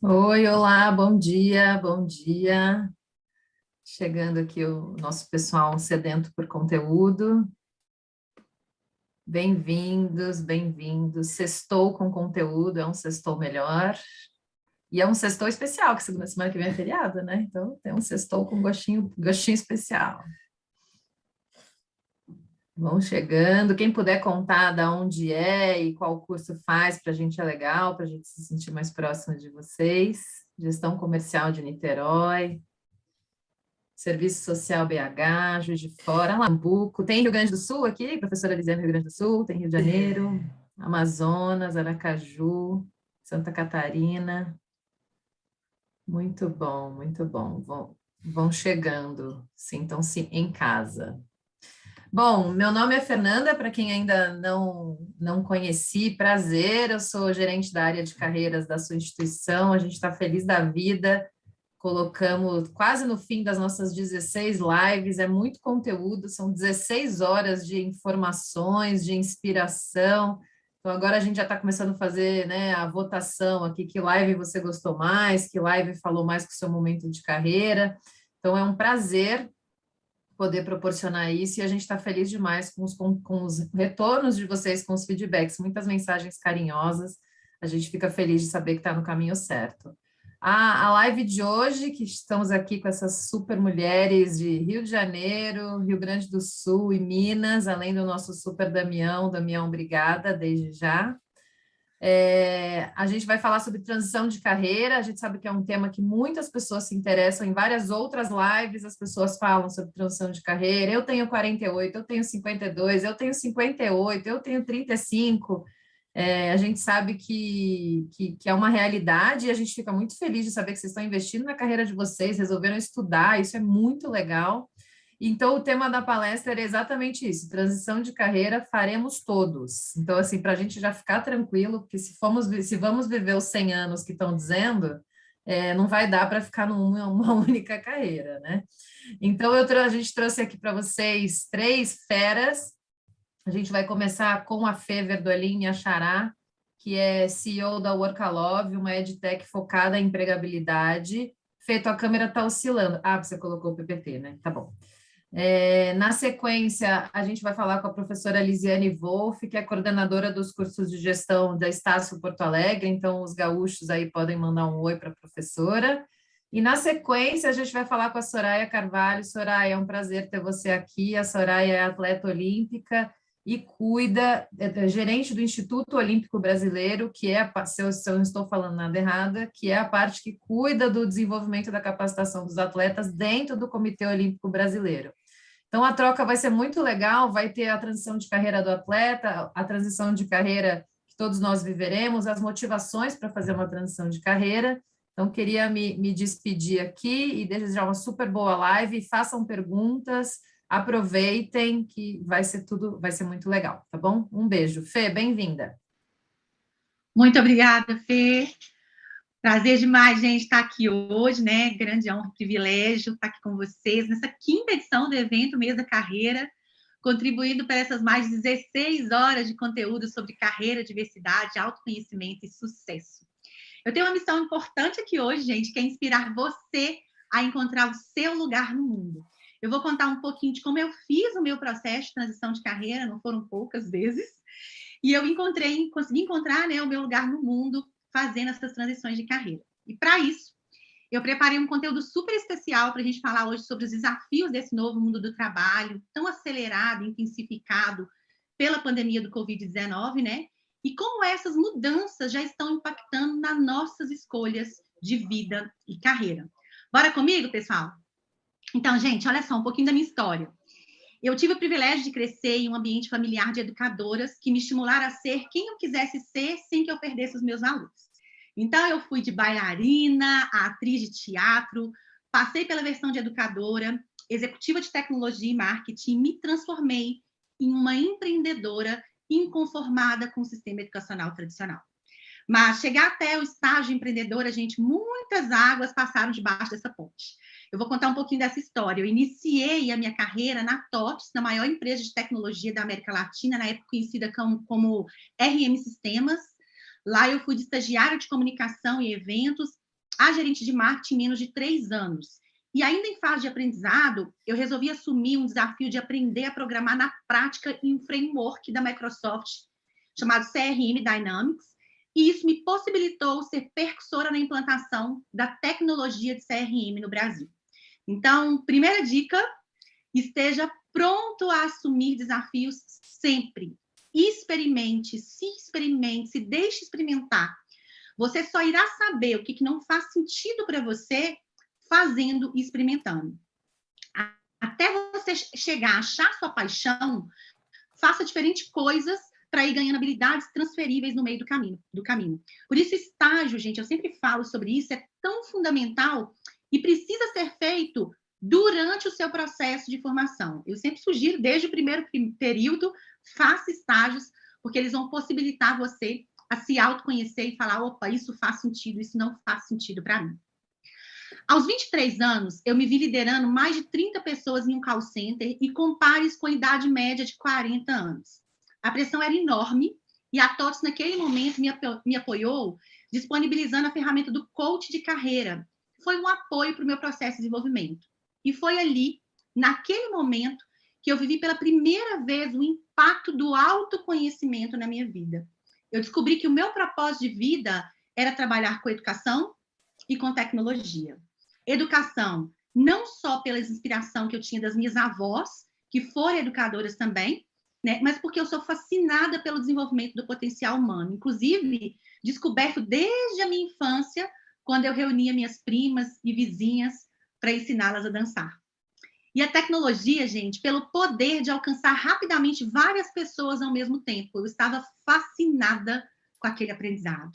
Oi, olá, bom dia, bom dia. Chegando aqui o nosso pessoal sedento por conteúdo. Bem-vindos, bem-vindos. Sextou com conteúdo, é um sextou melhor. E é um sextou especial, que segunda semana que vem é feriado, né? Então tem um sextou com gostinho especial. Vão chegando. Quem puder contar de onde é e qual curso faz, para a gente é legal, para a gente se sentir mais próximo de vocês. Gestão Comercial de Niterói. Serviço Social BH, Juiz de Fora, Lambuco. Tem Rio Grande do Sul aqui, professora Lisiane, Rio Grande do Sul, tem Rio de Janeiro, Amazonas, Aracaju, Santa Catarina. Muito bom, muito bom. Vão chegando, sintam-se em casa. Bom, meu nome é Fernanda, para quem ainda não conheci, prazer, eu sou gerente da área de carreiras da sua instituição, a gente está feliz da vida. Colocamos quase no fim das nossas 16 lives, é muito conteúdo, são 16 horas de informações, de inspiração. Então, agora a gente já está começando a fazer, né, a votação aqui, que live você gostou mais, que live falou mais com o seu momento de carreira. Então, é um prazer poder proporcionar isso e a gente está feliz demais com os retornos de vocês, com os feedbacks, muitas mensagens carinhosas. A gente fica feliz de saber que está no caminho certo. A live de hoje, que estamos aqui com essas super mulheres de Rio de Janeiro, Rio Grande do Sul e Minas, além do nosso super Damião. Damião, obrigada desde já. A gente vai falar sobre transição de carreira. A gente sabe que é um tema que muitas pessoas se interessam. Em várias outras lives, as pessoas falam sobre transição de carreira. Eu tenho 48, eu tenho 52, eu tenho 58, eu tenho 35. A gente sabe que é uma realidade e a gente fica muito feliz de saber que vocês estão investindo na carreira de vocês, resolveram estudar, isso é muito legal. Então, o tema da palestra era exatamente isso: transição de carreira faremos todos. Então, assim, para a gente já ficar tranquilo, porque se vamos viver os 100 anos que estão dizendo, não vai dar para ficar numa única carreira, né? Então, a gente trouxe aqui para vocês três feras. A gente vai começar com a Fê Verdolin, minha xará, que é CEO da Workalove, uma edtech focada em empregabilidade. Fê, tua câmera está oscilando. Ah, você colocou o PPT, né? Tá bom. Na sequência, a gente vai falar com a professora Lisiane Wolff, que é coordenadora dos cursos de gestão da Estácio Porto Alegre, então os gaúchos aí podem mandar um oi para a professora. E na sequência, a gente vai falar com a Soraya Carvalho. Soraya, é um prazer ter você aqui. A Soraya é atleta olímpica e é gerente do Instituto Olímpico Brasileiro, que é, se eu não estou falando nada errada, que é a parte que cuida do desenvolvimento da capacitação dos atletas dentro do Comitê Olímpico Brasileiro. Então, a troca vai ser muito legal, vai ter a transição de carreira do atleta, a transição de carreira que todos nós viveremos, as motivações para fazer uma transição de carreira. Então, queria me despedir aqui e desejar uma super boa live. Façam perguntas, aproveitem, que vai ser muito legal, tá bom? Um beijo. Fê, bem-vinda. Muito obrigada, Fê. Prazer demais, gente, estar aqui hoje, né? Grande honra, privilégio estar aqui com vocês nessa quinta edição do evento Mês da Carreira, contribuindo para essas mais de 16 horas de conteúdo sobre carreira, diversidade, autoconhecimento e sucesso. Eu tenho uma missão importante aqui hoje, gente, que é inspirar você a encontrar o seu lugar no mundo. Eu vou contar um pouquinho de como eu fiz o meu processo de transição de carreira, não foram poucas vezes, e eu consegui encontrar, né, o meu lugar no mundo fazendo essas transições de carreira. E para isso, eu preparei um conteúdo super especial para a gente falar hoje sobre os desafios desse novo mundo do trabalho, tão acelerado, intensificado pela pandemia do Covid-19, né? E como essas mudanças já estão impactando nas nossas escolhas de vida e carreira. Bora comigo, pessoal? Então, gente, olha só um pouquinho da minha história. Eu tive o privilégio de crescer em um ambiente familiar de educadoras que me estimularam a ser quem eu quisesse ser sem que eu perdesse os meus valores. Então, eu fui de bailarina a atriz de teatro, passei pela versão de educadora, executiva de tecnologia e marketing, me transformei em uma empreendedora inconformada com o sistema educacional tradicional. Mas chegar até o estágio empreendedora, gente, muitas águas passaram debaixo dessa ponte. Eu vou contar um pouquinho dessa história. Eu iniciei a minha carreira na TOTS, na maior empresa de tecnologia da América Latina, na época conhecida como RM Sistemas. Lá eu fui de estagiária de comunicação e eventos a gerente de marketing em menos de 3 anos. E ainda em fase de aprendizado, eu resolvi assumir um desafio de aprender a programar na prática em um framework da Microsoft chamado CRM Dynamics, e isso me possibilitou ser percussora na implantação da tecnologia de CRM no Brasil. Então, primeira dica, esteja pronto a assumir desafios sempre. Experimente, se deixe experimentar. Você só irá saber o que não faz sentido para você fazendo e experimentando. Até você chegar a achar sua paixão, faça diferentes coisas para ir ganhando habilidades transferíveis no meio do caminho. Por isso, estágio, gente, eu sempre falo sobre isso, é tão fundamental e precisa ser feito durante o seu processo de formação. Eu sempre sugiro, desde o primeiro período, faça estágios, porque eles vão possibilitar você a se autoconhecer e falar, opa, isso faz sentido, isso não faz sentido para mim. Aos 23 anos, eu me vi liderando mais de 30 pessoas em um call center e compare-se com a idade média de 40 anos. A pressão era enorme e a TOTS, naquele momento, me apoiou disponibilizando a ferramenta do coach de carreira. Foi um apoio para o meu processo de desenvolvimento. E foi ali, naquele momento, que eu vivi pela primeira vez o impacto do autoconhecimento na minha vida. Eu descobri que o meu propósito de vida era trabalhar com educação e com tecnologia. Educação, não só pela inspiração que eu tinha das minhas avós, que foram educadoras também, né, mas porque eu sou fascinada pelo desenvolvimento do potencial humano. Inclusive, descoberto desde a minha infância, quando eu reunia minhas primas e vizinhas para ensiná-las a dançar. E a tecnologia, gente, pelo poder de alcançar rapidamente várias pessoas ao mesmo tempo. Eu estava fascinada com aquele aprendizado.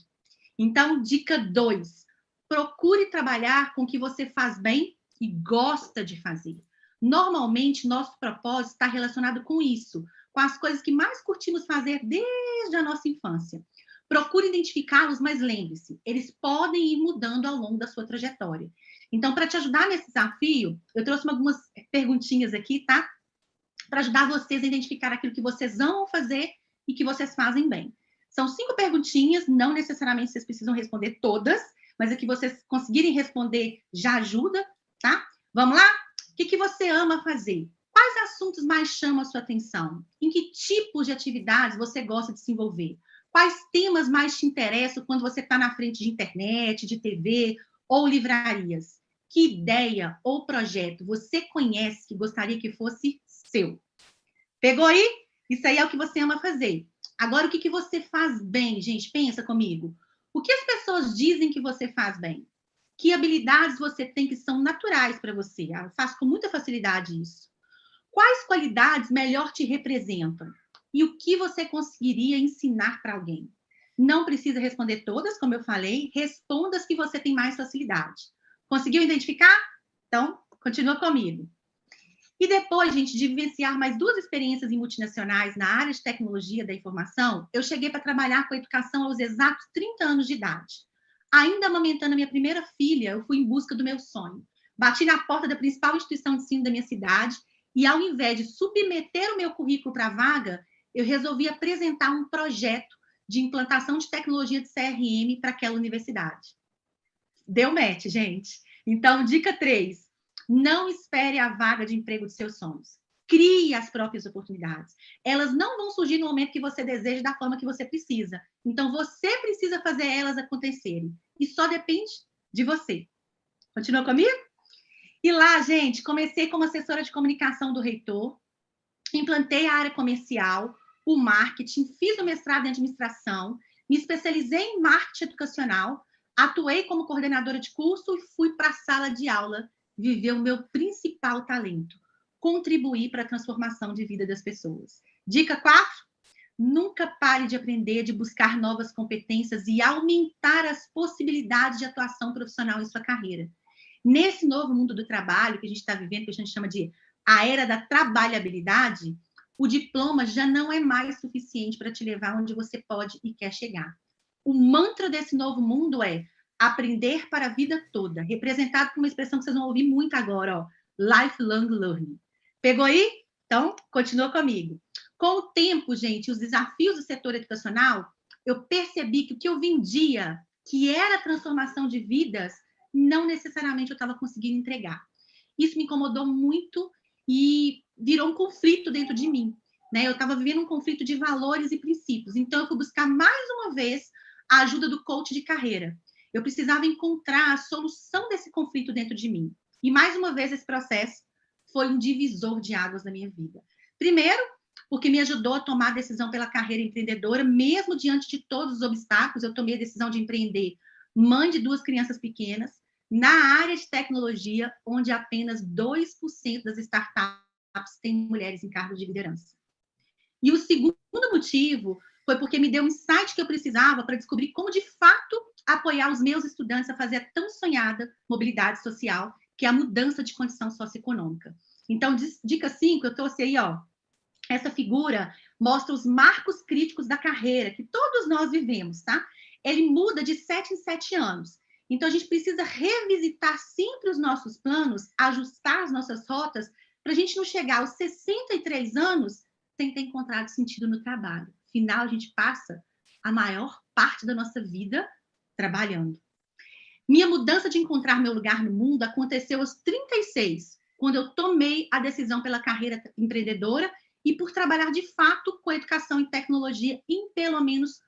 Então, dica 2. Procure trabalhar com o que você faz bem e gosta de fazer. Normalmente, nosso propósito está relacionado com isso, com as coisas que mais curtimos fazer desde a nossa infância. Procure identificá-los, mas lembre-se, eles podem ir mudando ao longo da sua trajetória. Então, para te ajudar nesse desafio, eu trouxe algumas perguntinhas aqui, tá? Para ajudar vocês a identificar aquilo que vocês amam fazer e que vocês fazem bem. São 5 perguntinhas, não necessariamente vocês precisam responder todas, mas é que vocês conseguirem responder já ajuda, tá? Vamos lá? O que você ama fazer? Quais assuntos mais chamam a sua atenção? Em que tipos de atividades você gosta de se envolver? Quais temas mais te interessam quando você está na frente de internet, de TV ou livrarias? Que ideia ou projeto você conhece que gostaria que fosse seu? Pegou aí? Isso aí é o que você ama fazer. Agora, o que você faz bem, gente? Pensa comigo. O que as pessoas dizem que você faz bem? Que habilidades você tem que são naturais para você? Eu faço com muita facilidade isso. Quais qualidades melhor te representam? E o que você conseguiria ensinar para alguém? Não precisa responder todas, como eu falei, responda as que você tem mais facilidade. Conseguiu identificar? Então, continua comigo. E depois, gente, de vivenciar mais 2 experiências em multinacionais na área de tecnologia da informação, eu cheguei para trabalhar com a educação aos exatos 30 anos de idade. Ainda amamentando a minha primeira filha, eu fui em busca do meu sonho. Bati na porta da principal instituição de ensino da minha cidade e, ao invés de submeter o meu currículo para a vaga, eu resolvi apresentar um projeto de implantação de tecnologia de CRM para aquela universidade. Deu match, gente. Então, dica 3. Não espere a vaga de emprego de seus sonhos. Crie as próprias oportunidades. Elas não vão surgir no momento que você deseja, da forma que você precisa. Então, você precisa fazer elas acontecerem. E só depende de você. Continua comigo? E lá, gente, comecei como assessora de comunicação do reitor, implantei a área comercial, o marketing, fiz o mestrado em administração, me especializei em marketing educacional, atuei como coordenadora de curso e fui para a sala de aula viver o meu principal talento, contribuir para a transformação de vida das pessoas. Dica 4, nunca pare de aprender, de buscar novas competências e aumentar as possibilidades de atuação profissional em sua carreira. Nesse novo mundo do trabalho que a gente está vivendo, que a gente chama de a era da trabalhabilidade, o diploma já não é mais suficiente para te levar onde você pode e quer chegar. O mantra desse novo mundo é aprender para a vida toda, representado por uma expressão que vocês vão ouvir muito agora, ó, lifelong learning. Pegou aí? Então, continua comigo. Com o tempo, gente, os desafios do setor educacional, eu percebi que o que eu vendia, que era a transformação de vidas, não necessariamente eu estava conseguindo entregar. Isso me incomodou muito e virou um conflito dentro de mim, né? Eu estava vivendo um conflito de valores e princípios. Então, eu fui buscar mais uma vez a ajuda do coach de carreira. Eu precisava encontrar a solução desse conflito dentro de mim. E, mais uma vez, esse processo foi um divisor de águas na minha vida. Primeiro, porque me ajudou a tomar a decisão pela carreira empreendedora, mesmo diante de todos os obstáculos. Eu tomei a decisão de empreender, mãe de 2 crianças pequenas, na área de tecnologia, onde apenas 2% das startups têm mulheres em cargos de liderança. E o segundo motivo foi porque me deu um insight que eu precisava para descobrir como, de fato, apoiar os meus estudantes a fazer a tão sonhada mobilidade social, que é a mudança de condição socioeconômica. Então, dica 5, eu trouxe aí, ó, essa figura mostra os marcos críticos da carreira que todos nós vivemos, tá? Ele muda de 7 em 7 anos. Então, a gente precisa revisitar sempre os nossos planos, ajustar as nossas rotas, para a gente não chegar aos 63 anos sem ter encontrado sentido no trabalho. Afinal, a gente passa a maior parte da nossa vida trabalhando. Minha mudança de encontrar meu lugar no mundo aconteceu aos 36, quando eu tomei a decisão pela carreira empreendedora e por trabalhar de fato com educação e tecnologia em pelo menos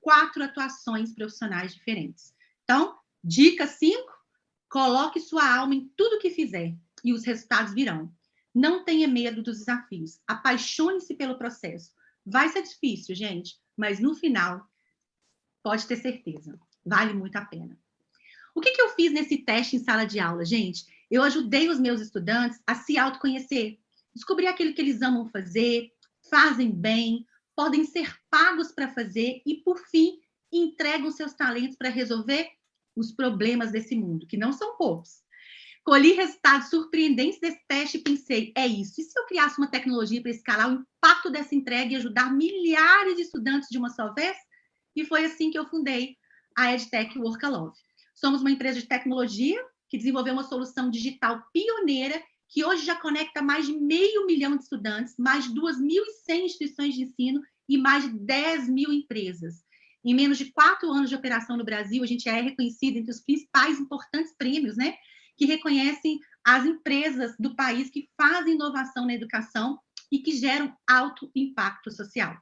4 atuações profissionais diferentes. Então, dica 5, coloque sua alma em tudo que fizer e os resultados virão. Não tenha medo dos desafios, apaixone-se pelo processo. Vai ser difícil, gente, mas no final, pode ter certeza, vale muito a pena. O que eu fiz nesse teste em sala de aula, gente? Eu ajudei os meus estudantes a se autoconhecer, descobrir aquilo que eles amam fazer, fazem bem, podem ser pagos para fazer e, por fim, entregam seus talentos para resolver os problemas desse mundo, que não são poucos. Colhi resultados surpreendentes desse teste e pensei, é isso. E se eu criasse uma tecnologia para escalar o impacto dessa entrega e ajudar milhares de estudantes de uma só vez? E foi assim que eu fundei a EdTech Workalove. Somos uma empresa de tecnologia que desenvolveu uma solução digital pioneira que hoje já conecta mais de 500 mil de estudantes, mais de 2.100 instituições de ensino e mais de 10 mil empresas. Em menos de 4 anos de operação no Brasil, a gente é reconhecido entre os principais importantes prêmios, né, que reconhecem as empresas do país que fazem inovação na educação e que geram alto impacto social.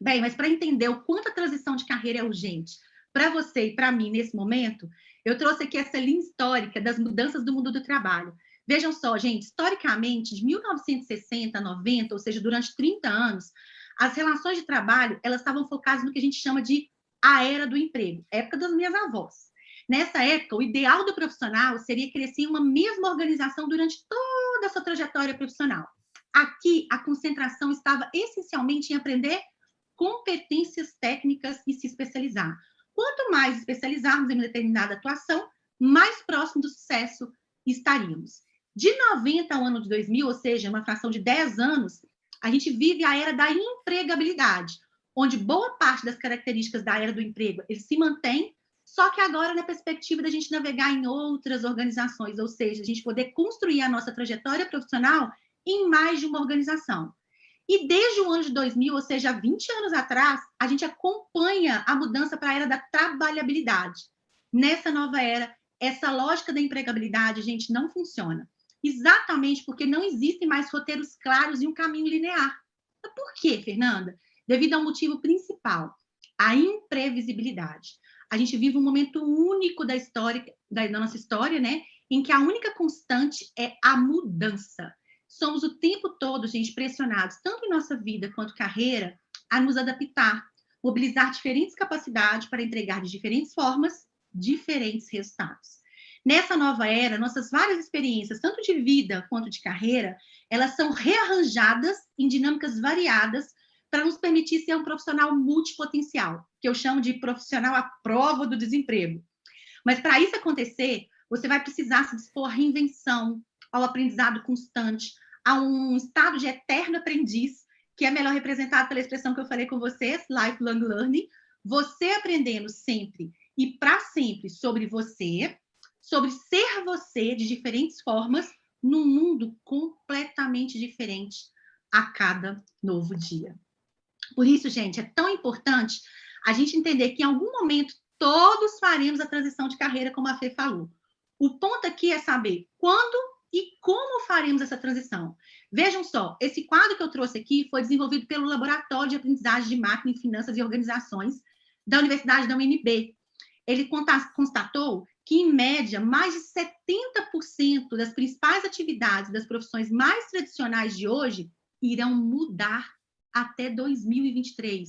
Bem, mas para entender o quanto a transição de carreira é urgente para você e para mim nesse momento, eu trouxe aqui essa linha histórica das mudanças do mundo do trabalho. Vejam só, gente, historicamente, de 1960 a 90, ou seja, durante 30 anos, as relações de trabalho, elas estavam focadas no que a gente chama de a era do emprego, época das minhas avós. Nessa época, o ideal do profissional seria crescer em uma mesma organização durante toda a sua trajetória profissional. Aqui, a concentração estava essencialmente em aprender competências técnicas e se especializar. Quanto mais especializarmos em uma determinada atuação, mais próximo do sucesso estaríamos. De 90 ao ano de 2000, ou seja, uma fração de 10 anos, a gente vive a era da empregabilidade, onde boa parte das características da era do emprego ele se mantém, só que agora na perspectiva da gente navegar em outras organizações, ou seja, a gente poder construir a nossa trajetória profissional em mais de uma organização. E desde o ano de 2000, ou seja, 20 anos atrás, a gente acompanha a mudança para a era da trabalhabilidade. Nessa nova era, essa lógica da empregabilidade, gente, não funciona. Exatamente porque não existem mais roteiros claros e um caminho linear. Mas por quê, Fernanda? Devido ao motivo principal, a imprevisibilidade. A gente vive um momento único da história, da nossa história, né? Em que a única constante é a mudança. Somos o tempo todo, gente, pressionados, tanto em nossa vida quanto carreira, a nos adaptar, mobilizar diferentes capacidades para entregar de diferentes formas, diferentes resultados. Nessa nova era, nossas várias experiências, tanto de vida quanto de carreira, elas são rearranjadas em dinâmicas variadas para nos permitir ser um profissional multipotencial, que eu chamo de profissional à prova do desemprego. Mas para isso acontecer, você vai precisar se dispor à reinvenção, ao aprendizado constante, a um estado de eterno aprendiz, que é melhor representado pela expressão que eu falei com vocês, lifelong learning, você aprendendo sempre e para sempre sobre você, sobre ser você de diferentes formas, num mundo completamente diferente a cada novo dia. Por isso, gente, é tão importante a gente entender que em algum momento todos faremos a transição de carreira, como a Fê falou. O ponto aqui é saber quando e como faremos essa transição. Vejam só, esse quadro que eu trouxe aqui foi desenvolvido pelo Laboratório de Aprendizagem de Máquina em Finanças e Organizações da Universidade da UNB. Ele constatou que, em média, mais de 70% das principais atividades das profissões mais tradicionais de hoje irão mudar até 2023,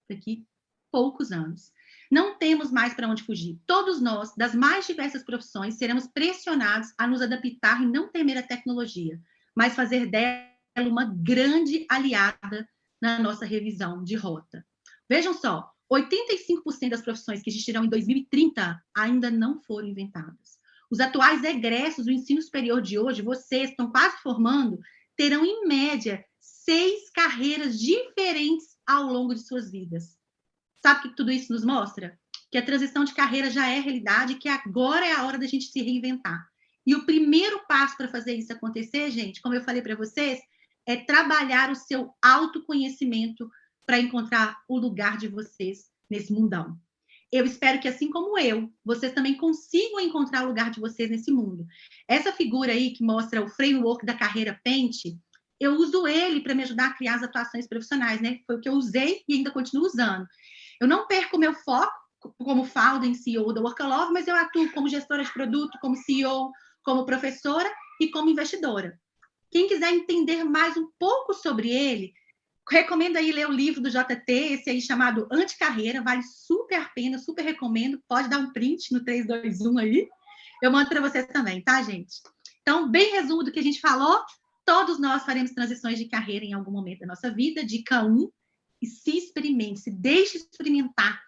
daqui poucos anos. Não temos mais para onde fugir. Todos nós, das mais diversas profissões, seremos pressionados a nos adaptar e não temer a tecnologia, mas fazer dela uma grande aliada na nossa revisão de rota. Vejam só, 85% das profissões que existirão em 2030 ainda não foram inventadas. Os atuais egressos do ensino superior de hoje, vocês estão quase formando, terão, em média, 6 carreiras diferentes ao longo de suas vidas. Sabe o que tudo isso nos mostra? Que a transição de carreira já é realidade, que agora é a hora da gente se reinventar. E o primeiro passo para fazer isso acontecer, gente, como eu falei para vocês, é trabalhar o seu autoconhecimento para encontrar o lugar de vocês nesse mundão. Eu espero que, assim como eu, vocês também consigam encontrar o lugar de vocês nesse mundo. Essa figura aí que mostra o framework da carreira Pente, eu uso ele para me ajudar a criar as atuações profissionais, né? Foi o que eu usei e ainda continuo usando. Eu não perco meu foco como founder e CEO da Workalove, mas eu atuo como gestora de produto, como CEO, como professora e como investidora. Quem quiser entender mais um pouco sobre ele, recomendo aí ler o livro do JT, esse aí chamado Anticarreira, vale super a pena, super recomendo. Pode dar um print no 321 aí. Eu mando para vocês também, tá, gente? Então, bem resumo do que a gente falou, todos nós faremos transições de carreira em algum momento da nossa vida. Dica 1, e se experimente, se deixe experimentar,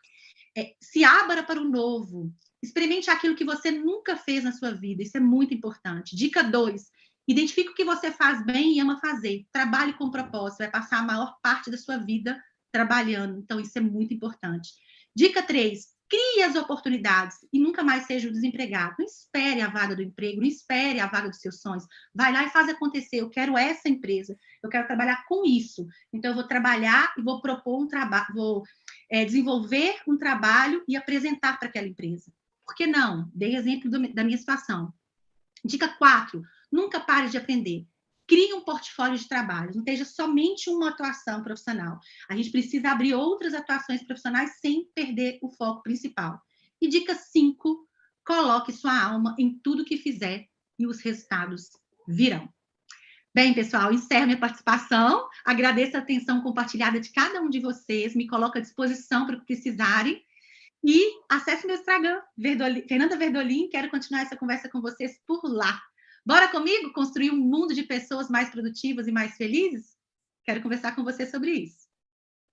se abra para o novo, experimente aquilo que você nunca fez na sua vida, isso é muito importante. Dica 2, identifique o que você faz bem e ama fazer, trabalhe com propósito, vai passar a maior parte da sua vida trabalhando, então isso é muito importante. Dica 3, crie as oportunidades e nunca mais seja o desempregado. Não espere a vaga do emprego, não espere a vaga dos seus sonhos. Vai lá e faz acontecer. Eu quero essa empresa, eu quero trabalhar com isso. Então, eu vou trabalhar e vou propor um trabalho, vou desenvolver um trabalho e apresentar para aquela empresa. Por que não? Dei exemplo da minha situação. Dica 4, nunca pare de aprender. Crie um portfólio de trabalho, não esteja somente uma atuação profissional. A gente precisa abrir outras atuações profissionais sem perder o foco principal. E dica 5, coloque sua alma em tudo que fizer e os resultados virão. Bem, pessoal, encerro minha participação. Agradeço a atenção compartilhada de cada um de vocês. Me coloco à disposição para o que precisarem. E acesse meu Instagram, Fernanda Verdolin. Quero continuar essa conversa com vocês por lá. Bora comigo construir um mundo de pessoas mais produtivas e mais felizes? Quero conversar com você sobre isso.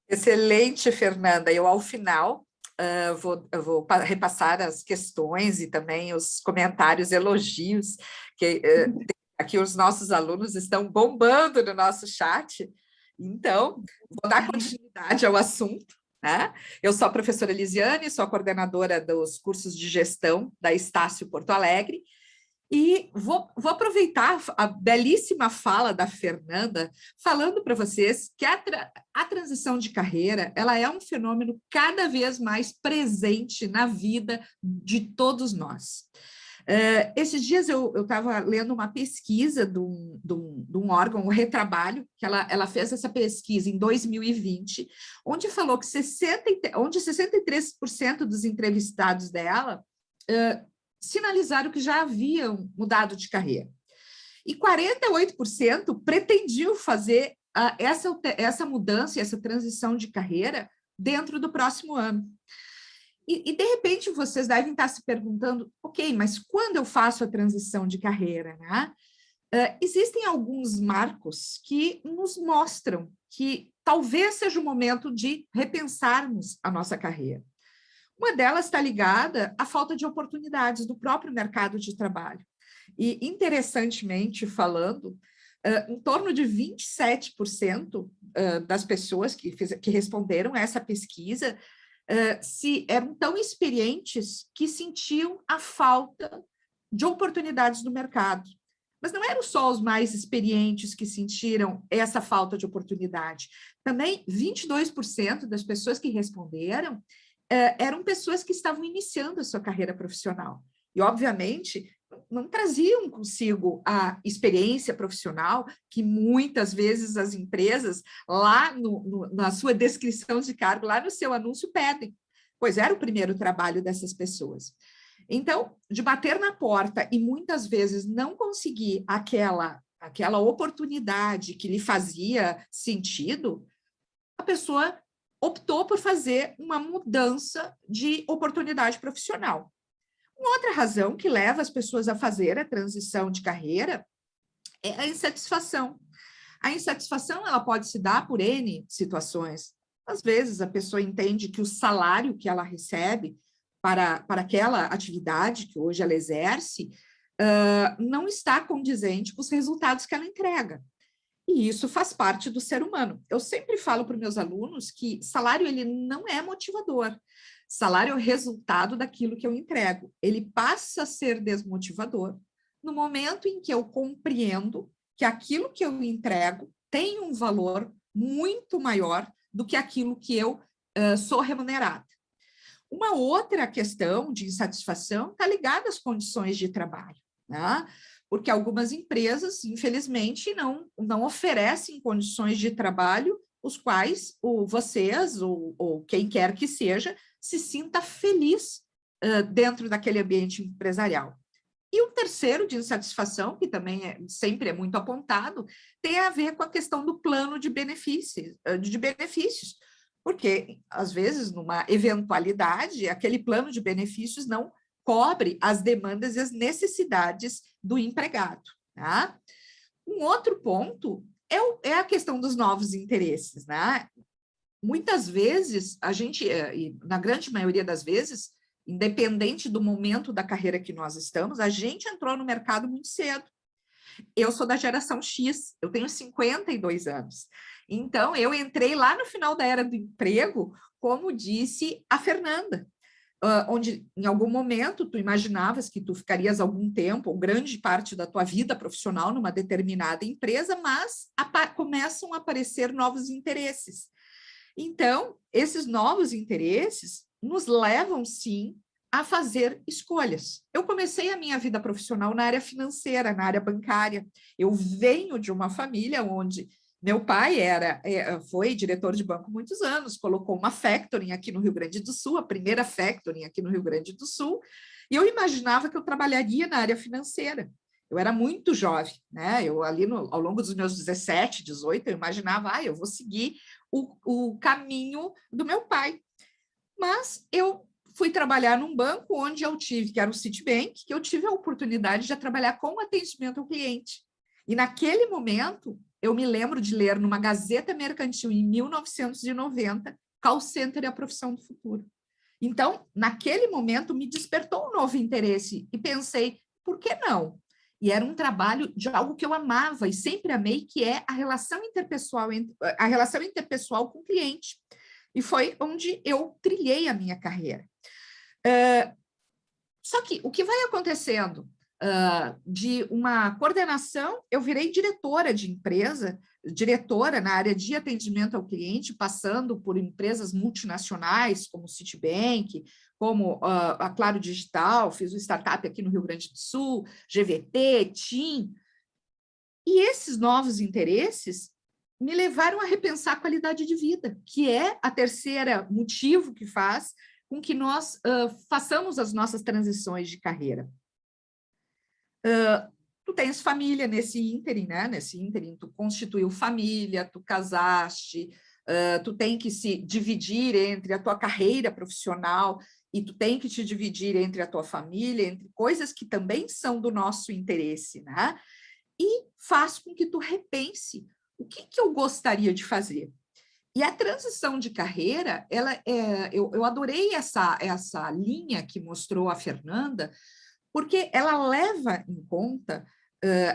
Excelente, Fernanda. Eu, ao final, vou repassar as questões e também os comentários, elogios, que aqui os nossos alunos estão bombando no nosso chat. Então, vou dar continuidade ao assunto. Né? Eu sou a professora Elisiane, sou a coordenadora dos cursos de gestão da Estácio Porto Alegre, e vou aproveitar a belíssima fala da Fernanda, falando para vocês que a transição de carreira ela é um fenômeno cada vez mais presente na vida de todos nós. Esses dias eu estava lendo uma pesquisa de um órgão, o Retrabalho, que ela fez essa pesquisa em 2020, onde falou que 63% dos entrevistados dela sinalizaram que já haviam mudado de carreira. E 48% pretendiam fazer essa mudança, essa transição de carreira dentro do próximo ano. E, de repente, vocês devem estar se perguntando, ok, mas quando eu faço a transição de carreira, né? Existem alguns marcos que nos mostram que talvez seja o momento de repensarmos a nossa carreira. Uma delas está ligada à falta de oportunidades do próprio mercado de trabalho. E, interessantemente falando, em torno de 27% das pessoas que responderam a essa pesquisa eram tão experientes que sentiam a falta de oportunidades no mercado. Mas não eram só os mais experientes que sentiram essa falta de oportunidade. Também 22% das pessoas que responderam eram pessoas que estavam iniciando a sua carreira profissional. E, obviamente, não traziam consigo a experiência profissional que muitas vezes as empresas, lá na sua descrição de cargo, lá no seu anúncio, pedem, pois era o primeiro trabalho dessas pessoas. Então, de bater na porta e muitas vezes não conseguir aquela oportunidade que lhe fazia sentido, a pessoa optou por fazer uma mudança de oportunidade profissional. Uma outra razão que leva as pessoas a fazer a transição de carreira é a insatisfação. A insatisfação ela pode se dar por N situações. Às vezes, a pessoa entende que o salário que ela recebe para aquela atividade que hoje ela exerce não está condizente com os resultados que ela entrega. E isso faz parte do ser humano. Eu sempre falo para os meus alunos que salário ele não é motivador. Salário é o resultado daquilo que eu entrego. Ele passa a ser desmotivador no momento em que eu compreendo que aquilo que eu entrego tem um valor muito maior do que aquilo que eu sou remunerada. Uma outra questão de insatisfação está ligada às condições de trabalho, né? Porque algumas empresas, infelizmente, não oferecem condições de trabalho os quais vocês ou quem quer que seja se sinta feliz dentro daquele ambiente empresarial. E o terceiro de insatisfação, que também sempre é muito apontado, tem a ver com a questão do plano de benefícios, porque, às vezes, numa eventualidade, aquele plano de benefícios não cobre as demandas e necessidades do empregado. Tá? Um outro ponto é a questão dos novos interesses. Né? Muitas vezes, a gente, na grande maioria das vezes, independente do momento da carreira que nós estamos, a gente entrou no mercado muito cedo. Eu sou da geração X, eu tenho 52 anos. Então, eu entrei lá no final da era do emprego, como disse a Fernanda, onde em algum momento tu imaginavas que tu ficarias algum tempo, ou grande parte da tua vida profissional numa determinada empresa, mas começam a aparecer novos interesses. Então, esses novos interesses nos levam, sim, a fazer escolhas. Eu comecei a minha vida profissional na área financeira, na área bancária. Eu venho de uma família onde meu pai foi diretor de banco muitos anos, colocou uma factoring aqui no Rio Grande do Sul, a primeira factoring aqui no Rio Grande do Sul, e eu imaginava que eu trabalharia na área financeira. Eu era muito jovem, né? Eu ali ao longo dos meus 17, 18, eu imaginava, eu vou seguir o caminho do meu pai. Mas eu fui trabalhar num banco onde eu tive, que era o Citibank, que eu tive a oportunidade de trabalhar com atendimento ao cliente. E naquele momento, eu me lembro de ler numa Gazeta Mercantil, em 1990, Call Center é a profissão do futuro. Então, naquele momento, me despertou um novo interesse e pensei, por que não? E era um trabalho de algo que eu amava e sempre amei, que é a relação interpessoal com o cliente. E foi onde eu trilhei a minha carreira. Só que o que vai acontecendo? De uma coordenação, eu virei diretora de empresa, diretora na área de atendimento ao cliente, passando por empresas multinacionais, como o Citibank, como a Claro Digital, fiz um startup aqui no Rio Grande do Sul, GVT, TIM. E esses novos interesses me levaram a repensar a qualidade de vida, que é a terceira motivo que faz com que nós façamos as nossas transições de carreira. Tu tens família nesse ínterim, né? Nesse ínterim, tu constituiu família, tu casaste, tu tem que se dividir entre a tua carreira profissional e tu tem que te dividir entre a tua família, entre coisas que também são do nosso interesse, né? E faz com que tu repense o que eu gostaria de fazer. E a transição de carreira, eu adorei essa linha que mostrou a Fernanda, porque ela leva em conta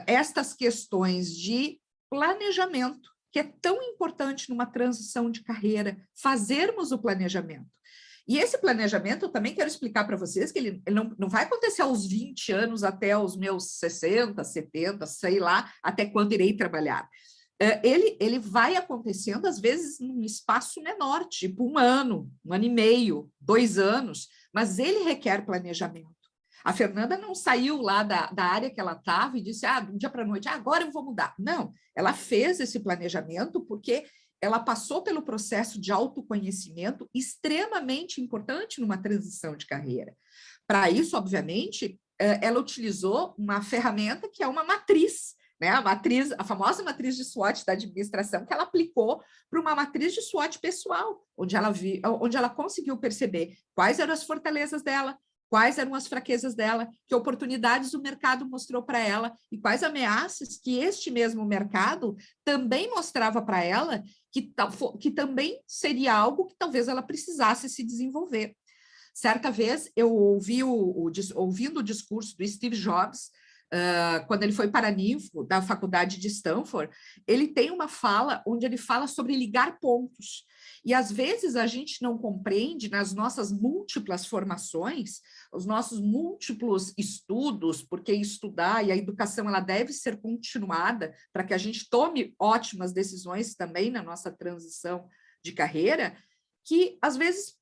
estas questões de planejamento, que é tão importante numa transição de carreira, fazermos o planejamento. E esse planejamento, eu também quero explicar para vocês que ele não vai acontecer aos 20 anos, até os meus 60, 70, sei lá, até quando irei trabalhar. Ele vai acontecendo, às vezes, num espaço menor, tipo 1 ano, 1 ano e meio, 2 anos, mas ele requer planejamento. A Fernanda não saiu lá da área que ela estava e disse, de um dia para a noite, agora eu vou mudar. Não, ela fez esse planejamento porque ela passou pelo processo de autoconhecimento extremamente importante numa transição de carreira. Para isso, obviamente, ela utilizou uma ferramenta que é uma matriz, né? A famosa matriz de SWOT da administração, que ela aplicou para uma matriz de SWOT pessoal, onde ela conseguiu perceber quais eram as fortalezas dela, quais eram as fraquezas dela, que oportunidades o mercado mostrou para ela e quais ameaças que este mesmo mercado também mostrava para ela, que também seria algo que talvez ela precisasse se desenvolver. Certa vez, eu ouvindo o discurso do Steve Jobs, quando ele foi paraninfo da faculdade de Stanford, ele tem uma fala onde ele fala sobre ligar pontos. E, às vezes, a gente não compreende, nas nossas múltiplas formações, os nossos múltiplos estudos, porque estudar e a educação ela deve ser continuada para que a gente tome ótimas decisões também na nossa transição de carreira, que, às vezes,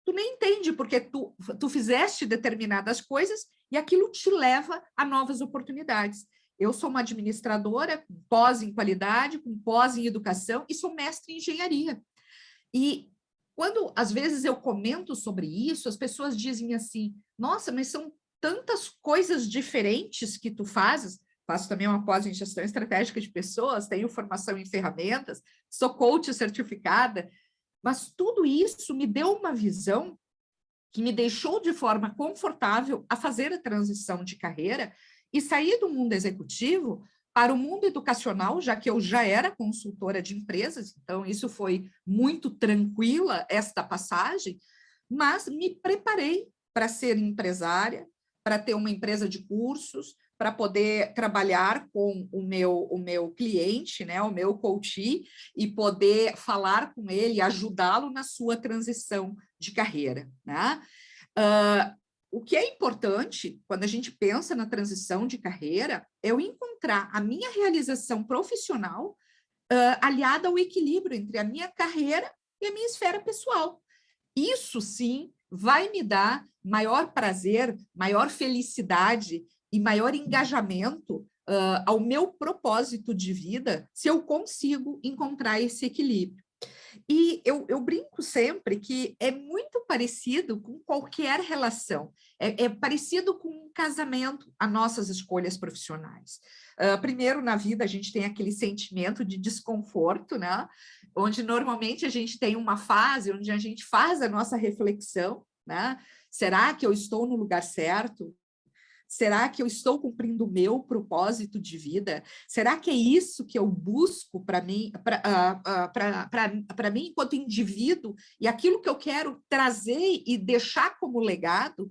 tu nem entende porque tu fizeste determinadas coisas e aquilo te leva a novas oportunidades. Eu sou uma administradora com pós em qualidade, com pós em educação e sou mestre em engenharia. E quando, às vezes, eu comento sobre isso, as pessoas dizem assim, nossa, mas são tantas coisas diferentes que tu fazes. Faço também uma pós em gestão estratégica de pessoas, tenho formação em ferramentas, sou coach certificada, mas tudo isso me deu uma visão que me deixou de forma confortável a fazer a transição de carreira e sair do mundo executivo para o mundo educacional, já que eu já era consultora de empresas, então isso foi muito tranquila, esta passagem, mas me preparei para ser empresária, para ter uma empresa de cursos, para poder trabalhar com o meu cliente, né, o meu coach, e poder falar com ele, ajudá-lo na sua transição de carreira, né? O que é importante, quando a gente pensa na transição de carreira, é eu encontrar a minha realização profissional aliada ao equilíbrio entre a minha carreira e a minha esfera pessoal. Isso, sim, vai me dar maior prazer, maior felicidade e maior engajamento ao meu propósito de vida, se eu consigo encontrar esse equilíbrio. E eu brinco sempre que é muito parecido com qualquer relação, é parecido com um casamento, as nossas escolhas profissionais. Primeiro, na vida, a gente tem aquele sentimento de desconforto, né? Onde normalmente a gente tem uma fase onde a gente faz a nossa reflexão, né? Será que eu estou no lugar certo? Será que eu estou cumprindo o meu propósito de vida? Será que é isso que eu busco para mim, para mim enquanto indivíduo, e aquilo que eu quero trazer e deixar como legado?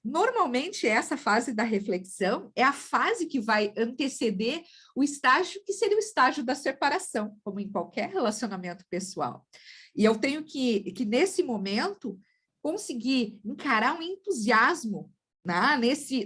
Normalmente, essa fase da reflexão é a fase que vai anteceder o estágio que seria o estágio da separação, como em qualquer relacionamento pessoal. E eu tenho que nesse momento, conseguir encarar um entusiasmo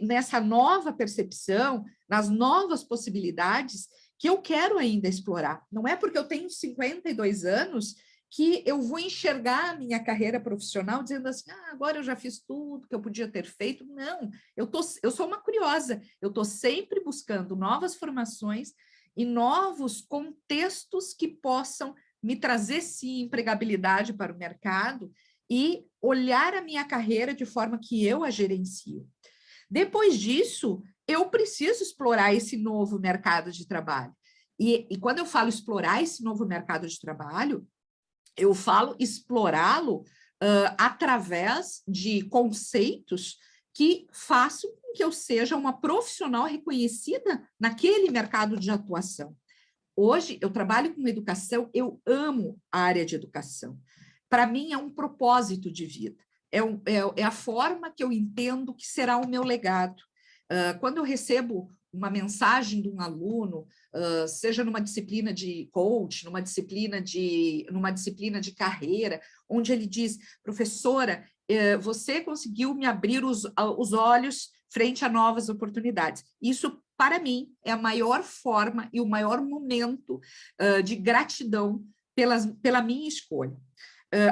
nessa nova percepção, nas novas possibilidades que eu quero ainda explorar. Não é porque eu tenho 52 anos que eu vou enxergar a minha carreira profissional dizendo assim, agora eu já fiz tudo que eu podia ter feito. Não, eu sou uma curiosa, eu estou sempre buscando novas formações e novos contextos que possam me trazer, sim, empregabilidade para o mercado e olhar a minha carreira de forma que eu a gerencio. Depois disso, eu preciso explorar esse novo mercado de trabalho. E quando eu falo explorar esse novo mercado de trabalho, eu falo explorá-lo através de conceitos que façam com que eu seja uma profissional reconhecida naquele mercado de atuação. Hoje, eu trabalho com educação, eu amo a área de educação. Para mim, é um propósito de vida. É a forma que eu entendo que será o meu legado. Quando eu recebo uma mensagem de um aluno, seja numa disciplina de coach, numa disciplina de carreira, onde ele diz, professora, você conseguiu me abrir os olhos frente a novas oportunidades. Isso, para mim, é a maior forma e o maior momento de gratidão pela minha escolha.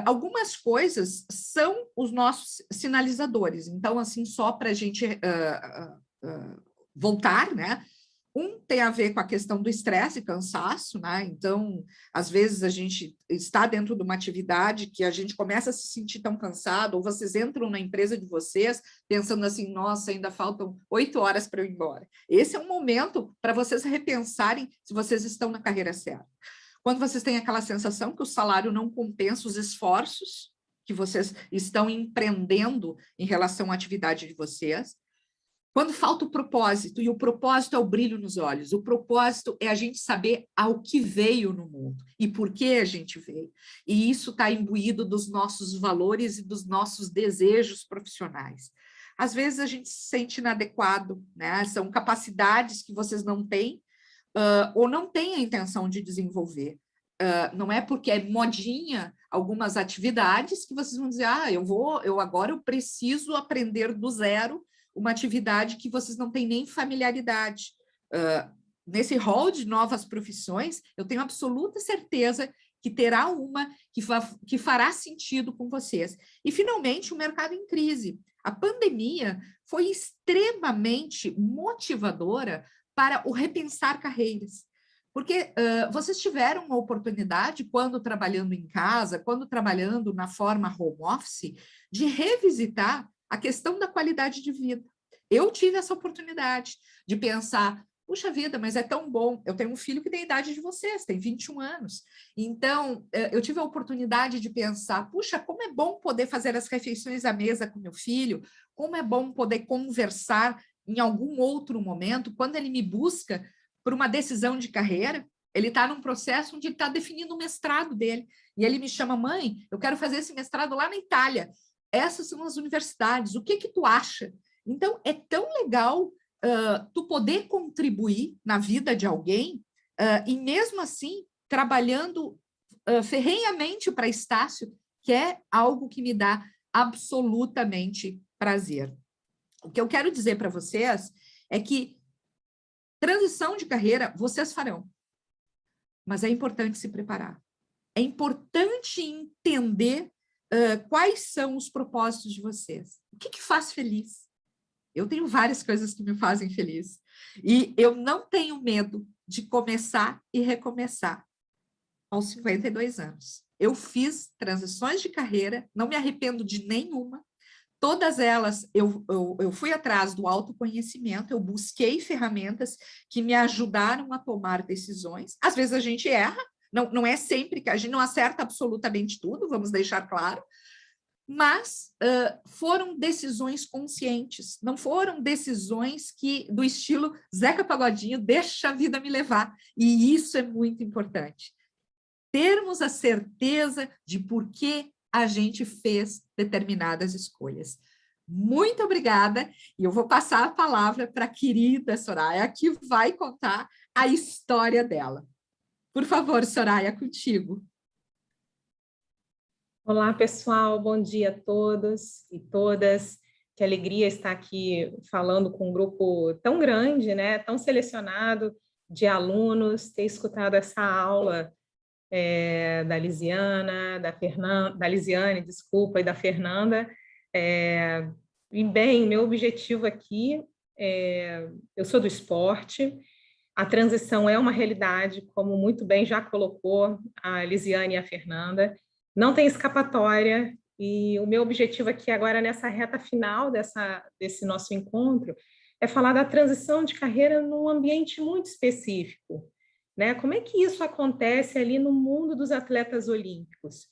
Algumas coisas são os nossos sinalizadores. Então, assim, só para a gente voltar, né? Tem a ver com a questão do estresse e cansaço, né? Então, às vezes a gente está dentro de uma atividade que a gente começa a se sentir tão cansado, ou vocês entram na empresa de vocês pensando assim, nossa, ainda faltam 8 horas para eu ir embora. Esse é um momento para vocês repensarem se vocês estão na carreira certa. Quando vocês têm aquela sensação que o salário não compensa os esforços que vocês estão empreendendo em relação à atividade de vocês, quando falta o propósito, e o propósito é o brilho nos olhos, o propósito é a gente saber ao que veio no mundo e por que a gente veio. E isso está imbuído dos nossos valores e dos nossos desejos profissionais. Às vezes a gente se sente inadequado, né? São capacidades que vocês não têm ou não têm a intenção de desenvolver. Não é porque é modinha algumas atividades que vocês vão dizer, agora eu preciso aprender do zero uma atividade que vocês não têm nem familiaridade. Nesse rol de novas profissões, eu tenho absoluta certeza que terá uma que fará sentido com vocês. E, finalmente, o mercado em crise. A pandemia foi extremamente motivadora para o repensar carreiras. Porque vocês tiveram uma oportunidade, quando trabalhando em casa, quando trabalhando na forma home office, de revisitar a questão da qualidade de vida. Eu tive essa oportunidade de pensar, puxa vida, mas é tão bom, eu tenho um filho que tem a idade de vocês, tem 21 anos. Então, eu tive a oportunidade de pensar, puxa, como é bom poder fazer as refeições à mesa com meu filho, como é bom poder conversar em algum outro momento, quando ele me busca por uma decisão de carreira, ele está num processo onde ele está definindo o mestrado dele, e ele me chama, mãe, eu quero fazer esse mestrado lá na Itália, essas são as universidades, o que tu acha? Então, é tão legal tu poder contribuir na vida de alguém e, mesmo assim, trabalhando ferrenhamente para Estácio, que é algo que me dá absolutamente prazer. O que eu quero dizer para vocês é que transição de carreira vocês farão, mas é importante se preparar. É importante entender quais são os propósitos de vocês. O que faz feliz? Eu tenho várias coisas que me fazem feliz. E eu não tenho medo de começar e recomeçar aos 52 anos. Eu fiz transições de carreira, não me arrependo de nenhuma. Todas elas, eu fui atrás do autoconhecimento, eu busquei ferramentas que me ajudaram a tomar decisões. Às vezes a gente erra, não é sempre que a gente não acerta absolutamente tudo, vamos deixar claro, mas foram decisões conscientes, não foram decisões do estilo Zeca Pagodinho, deixa a vida me levar, e isso é muito importante. Termos a certeza de por que a gente fez determinadas escolhas. Muito obrigada, e eu vou passar a palavra para a querida Soraya, que vai contar a história dela. Por favor, Soraya, contigo. Olá, pessoal, bom dia a todos e todas. Que alegria estar aqui falando com um grupo tão grande, né, tão selecionado de alunos, ter escutado essa aula da Lisiane, desculpa, e da Fernanda. E bem, meu objetivo aqui, eu sou do esporte, a transição é uma realidade, como muito bem já colocou a Lisiane e a Fernanda, não tem escapatória, e o meu objetivo aqui agora, nessa reta final desse nosso encontro, é falar da transição de carreira num ambiente muito específico, né? Como é que isso acontece ali no mundo dos atletas olímpicos?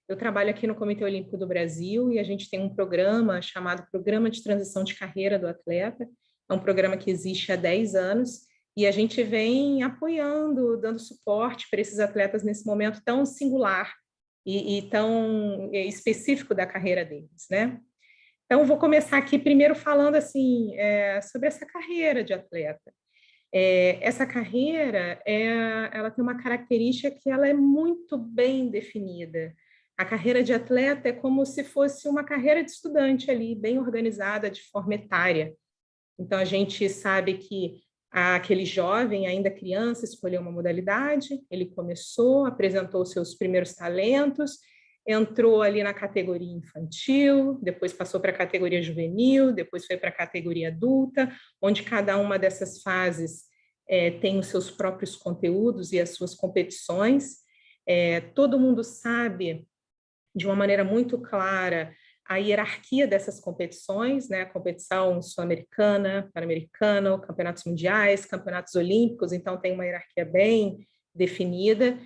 Eu trabalho aqui no Comitê Olímpico do Brasil e a gente tem um programa chamado Programa de Transição de Carreira do Atleta, é um programa que existe há 10 anos, e a gente vem apoiando, dando suporte para esses atletas nesse momento tão singular e tão específico da carreira deles, né? Então, vou começar aqui primeiro falando assim, sobre essa carreira de atleta. Essa carreira, ela tem uma característica que ela é muito bem definida. A carreira de atleta é como se fosse uma carreira de estudante ali, bem organizada de forma etária. Então, a gente sabe que aquele jovem, ainda criança, escolheu uma modalidade, ele começou, apresentou seus primeiros talentos, entrou ali na categoria infantil, depois passou para a categoria juvenil, depois foi para a categoria adulta, onde cada uma dessas fases tem os seus próprios conteúdos e as suas competições. Todo mundo sabe, de uma maneira muito clara, a hierarquia dessas competições, né? A competição sul-americana, pan-americana, campeonatos mundiais, campeonatos olímpicos, então tem uma hierarquia bem definida.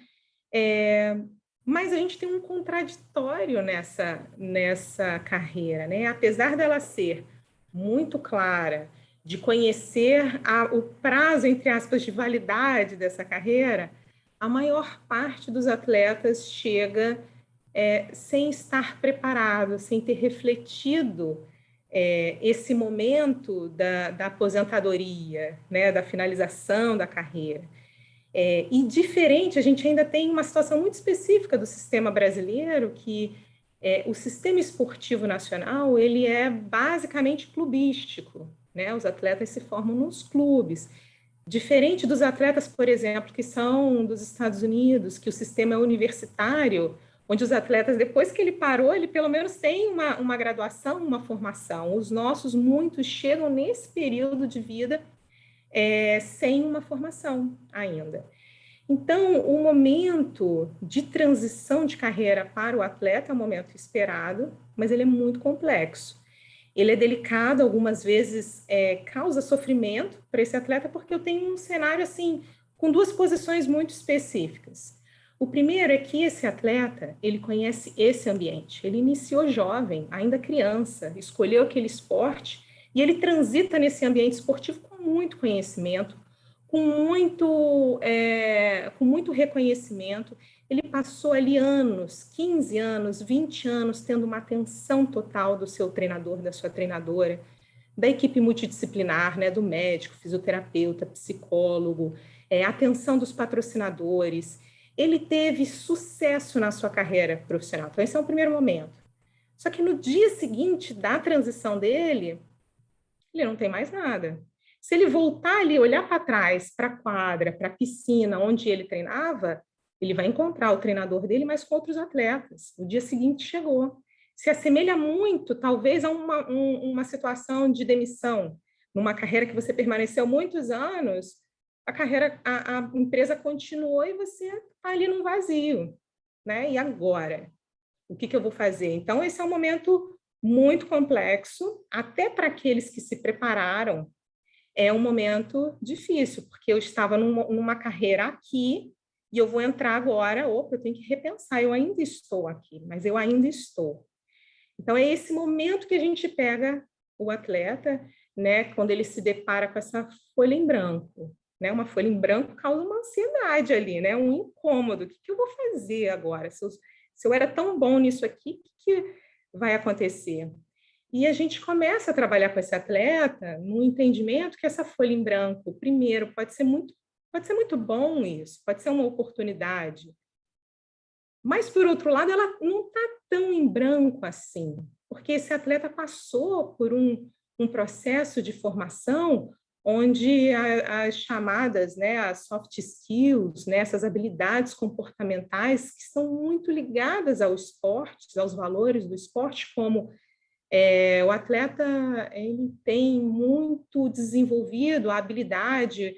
Mas a gente tem um contraditório nessa carreira, né? Apesar dela ser muito clara, de conhecer o prazo, entre aspas, de validade dessa carreira, a maior parte dos atletas chega sem estar preparado, sem ter refletido esse momento da aposentadoria, né? Da finalização da carreira. E diferente, a gente ainda tem uma situação muito específica do sistema brasileiro, que o sistema esportivo nacional ele é basicamente clubístico, né? Os atletas se formam nos clubes. Diferente dos atletas, por exemplo, que são dos Estados Unidos, que o sistema é universitário, onde os atletas, depois que ele parou, ele pelo menos tem uma graduação, uma formação. Os nossos, muitos, chegam nesse período de vida sem uma formação ainda. Então, o momento de transição de carreira para o atleta é um momento esperado, mas ele é muito complexo. Ele é delicado, algumas vezes causa sofrimento para esse atleta, porque eu tenho um cenário assim, com duas posições muito específicas. O primeiro é que esse atleta, ele conhece esse ambiente, ele iniciou jovem, ainda criança, escolheu aquele esporte, e ele transita nesse ambiente esportivo com muito conhecimento, com muito reconhecimento. Ele passou ali anos, 15 anos, 20 anos, tendo uma atenção total do seu treinador, da sua treinadora, da equipe multidisciplinar, né, do médico, fisioterapeuta, psicólogo, atenção dos patrocinadores. Ele teve sucesso na sua carreira profissional. Então, esse é o primeiro momento. Só que no dia seguinte da transição dele, ele não tem mais nada. Se ele voltar ali, olhar para trás, para a quadra, para a piscina, onde ele treinava, ele vai encontrar o treinador dele, mas com outros atletas. O dia seguinte chegou. Se assemelha muito, talvez, a uma situação de demissão. Numa carreira que você permaneceu muitos anos, a empresa continuou e você está ali num vazio, né? E agora? O que eu vou fazer? Então, esse é um momento muito complexo, até para aqueles que se prepararam, é um momento difícil, porque eu estava numa carreira aqui e eu vou entrar agora, eu tenho que repensar, eu ainda estou aqui, mas eu ainda estou. Então, é esse momento que a gente pega o atleta, né, quando ele se depara com essa folha em branco, né? Uma folha em branco causa uma ansiedade ali, né? Um incômodo. O que eu vou fazer agora? Se eu era tão bom nisso aqui, o que vai acontecer? E a gente começa a trabalhar com esse atleta no entendimento que essa folha em branco, primeiro, pode ser muito bom isso, pode ser uma oportunidade. Mas, por outro lado, ela não está tão em branco assim, porque esse atleta passou por um processo de formação onde as chamadas, né, as soft skills, né, essas habilidades comportamentais que são muito ligadas ao esporte, aos valores do esporte, como o atleta ele tem muito desenvolvido a habilidade,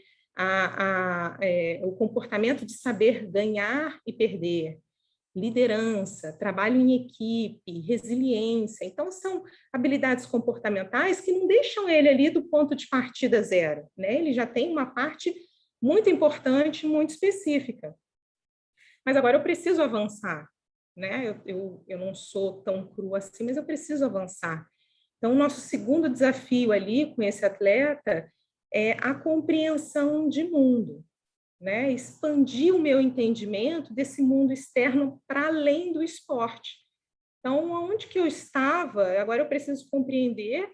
o comportamento de saber ganhar e perder, liderança, trabalho em equipe, resiliência. Então, são habilidades comportamentais que não deixam ele ali do ponto de partida zero, né? Ele já tem uma parte muito importante, muito específica. Mas agora eu preciso avançar, né? Eu não sou tão crua assim, mas eu preciso avançar. Então, o nosso segundo desafio ali com esse atleta é a compreensão de mundo, né? Expandir o meu entendimento desse mundo externo para além do esporte. Então, onde que eu estava, agora eu preciso compreender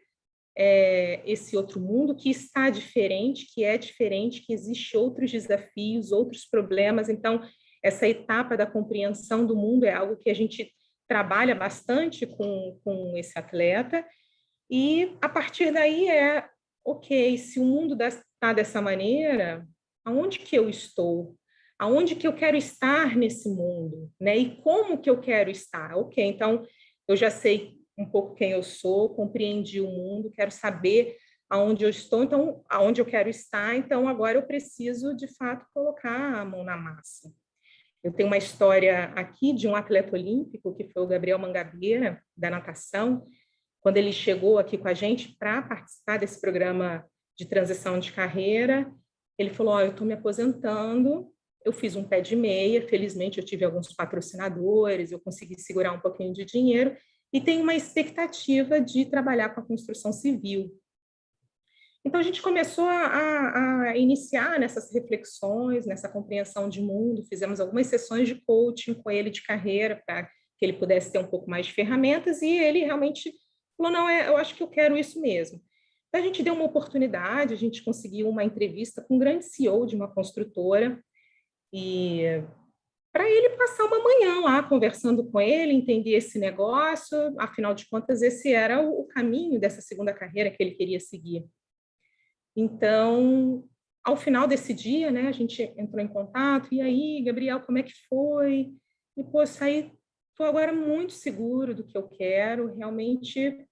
esse outro mundo que está diferente, que é diferente, que existe outros desafios, outros problemas. Então, essa etapa da compreensão do mundo é algo que a gente trabalha bastante com esse atleta. E, a partir daí, ok, se o mundo está dessa maneira, aonde que eu estou? aonde que eu quero estar nesse mundo, né? E como que eu quero estar? Ok, então eu já sei um pouco quem eu sou, compreendi o mundo, quero saber aonde eu estou, então aonde eu quero estar, então agora eu preciso de fato colocar a mão na massa. Eu tenho uma história aqui de um atleta olímpico, que foi o Gabriel Mangabeira, da natação, quando ele chegou aqui com a gente para participar desse programa de transição de carreira, ele falou, eu estou me aposentando, eu fiz um pé de meia, felizmente eu tive alguns patrocinadores, eu consegui segurar um pouquinho de dinheiro, e tenho uma expectativa de trabalhar com a construção civil. Então, a gente começou a iniciar nessas reflexões, nessa compreensão de mundo, fizemos algumas sessões de coaching com ele de carreira, para que ele pudesse ter um pouco mais de ferramentas, e ele realmente falou, não, eu acho que eu quero isso mesmo. Então, a gente deu uma oportunidade, a gente conseguiu uma entrevista com um grande CEO de uma construtora, e para ele passar uma manhã lá conversando com ele, entender esse negócio, afinal de contas, esse era o caminho dessa segunda carreira que ele queria seguir. Então, ao final desse dia, né, a gente entrou em contato, e aí, Gabriel, como é que foi? E, pô, estou agora muito seguro do que eu quero, realmente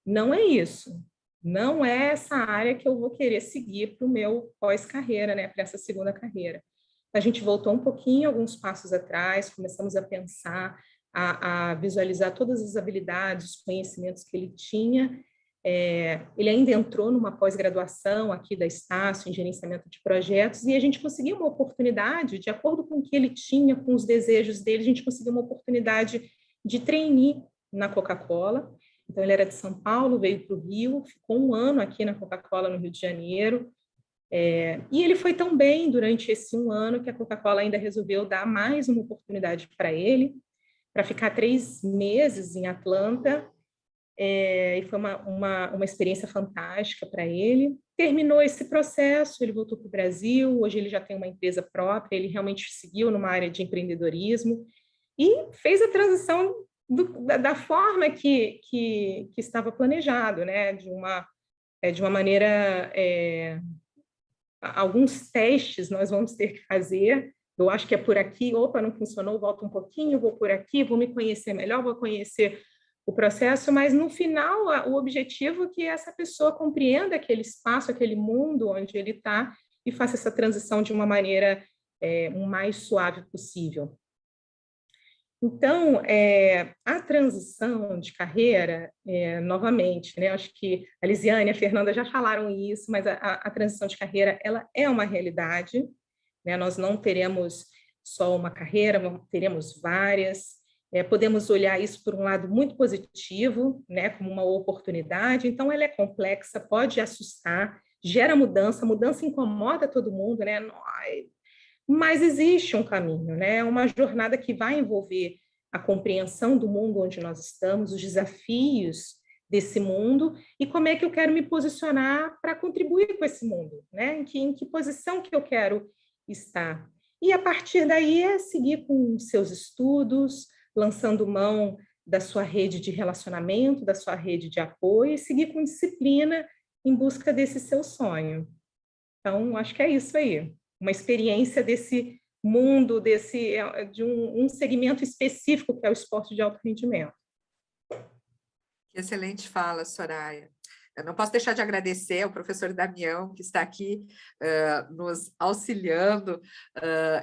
não é isso, não é essa área que eu vou querer seguir para o meu pós-carreira, né, para essa segunda carreira. A gente voltou um pouquinho, alguns passos atrás, começamos a pensar, a visualizar todas as habilidades, os conhecimentos que ele tinha. Ele ainda entrou numa pós-graduação aqui da Estácio, em gerenciamento de projetos, e a gente conseguiu uma oportunidade, de acordo com o que ele tinha, com os desejos dele, a gente conseguiu uma oportunidade de trainee na Coca-Cola. Então, ele era de São Paulo, veio para o Rio, ficou um ano aqui na Coca-Cola, no Rio de Janeiro, e ele foi tão bem durante esse um ano que a Coca-Cola ainda resolveu dar mais uma oportunidade para ele, para ficar 3 meses em Atlanta, e foi uma experiência fantástica para ele. Terminou esse processo, ele voltou para o Brasil, hoje ele já tem uma empresa própria, ele realmente seguiu numa área de empreendedorismo e fez a transição da forma que estava planejado, né? De uma maneira... alguns testes nós vamos ter que fazer, eu acho que é por aqui, opa, não funcionou, volto um pouquinho, vou por aqui, vou me conhecer melhor, vou conhecer o processo, mas no final o objetivo é que essa pessoa compreenda aquele espaço, aquele mundo onde ele está e faça essa transição de uma maneira o mais suave possível. Então, a transição de carreira, novamente, né, acho que a Lisiane e a Fernanda já falaram isso, mas a transição de carreira ela é uma realidade, né, nós não teremos só uma carreira, teremos várias, podemos olhar isso por um lado muito positivo, né, como uma oportunidade, então ela é complexa, pode assustar, gera mudança, mudança incomoda todo mundo, né, mas existe um caminho, né? Uma jornada que vai envolver a compreensão do mundo onde nós estamos, os desafios desse mundo e como é que eu quero me posicionar para contribuir com esse mundo, né? Em que posição que eu quero estar. E a partir daí é seguir com seus estudos, lançando mão da sua rede de relacionamento, da sua rede de apoio e seguir com disciplina em busca desse seu sonho. Então, acho que é isso aí. Uma experiência desse mundo, de um segmento específico que é o esporte de alto rendimento. Que excelente fala, Soraya. Eu não posso deixar de agradecer ao professor Damião, que está aqui nos auxiliando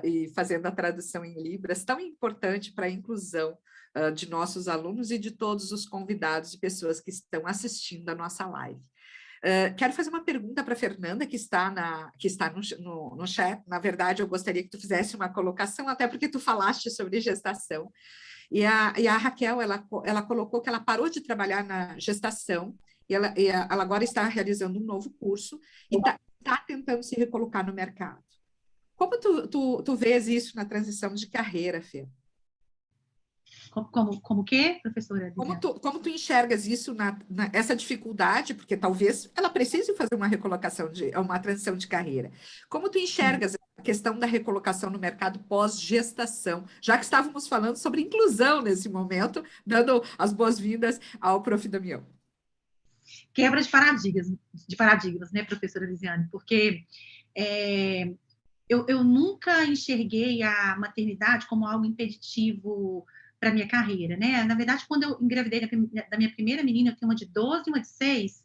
e fazendo a tradução em Libras, tão importante para a inclusão de nossos alunos e de todos os convidados e pessoas que estão assistindo a nossa live. Quero fazer uma pergunta para a Fernanda, que está no chat. Na verdade, eu gostaria que tu fizesse uma colocação, até porque tu falaste sobre gestação. E a Raquel, ela colocou que ela parou de trabalhar na gestação, e ela agora está realizando um novo curso e está tentando se recolocar no mercado. Como tu vês isso na transição de carreira, Fê? Como o quê, professora? Como tu enxergas isso, essa dificuldade, porque talvez ela precise fazer uma recolocação, uma transição de carreira. Como tu enxergas a questão da recolocação no mercado pós-gestação, já que estávamos falando sobre inclusão nesse momento, dando as boas-vindas ao Prof. Damião? Quebra de paradigmas, né, professora Lisiane? Porque eu nunca enxerguei a maternidade como algo impeditivo para minha carreira, né? Na verdade, quando eu engravidei da minha primeira menina, eu tenho uma de 12 e uma de 6,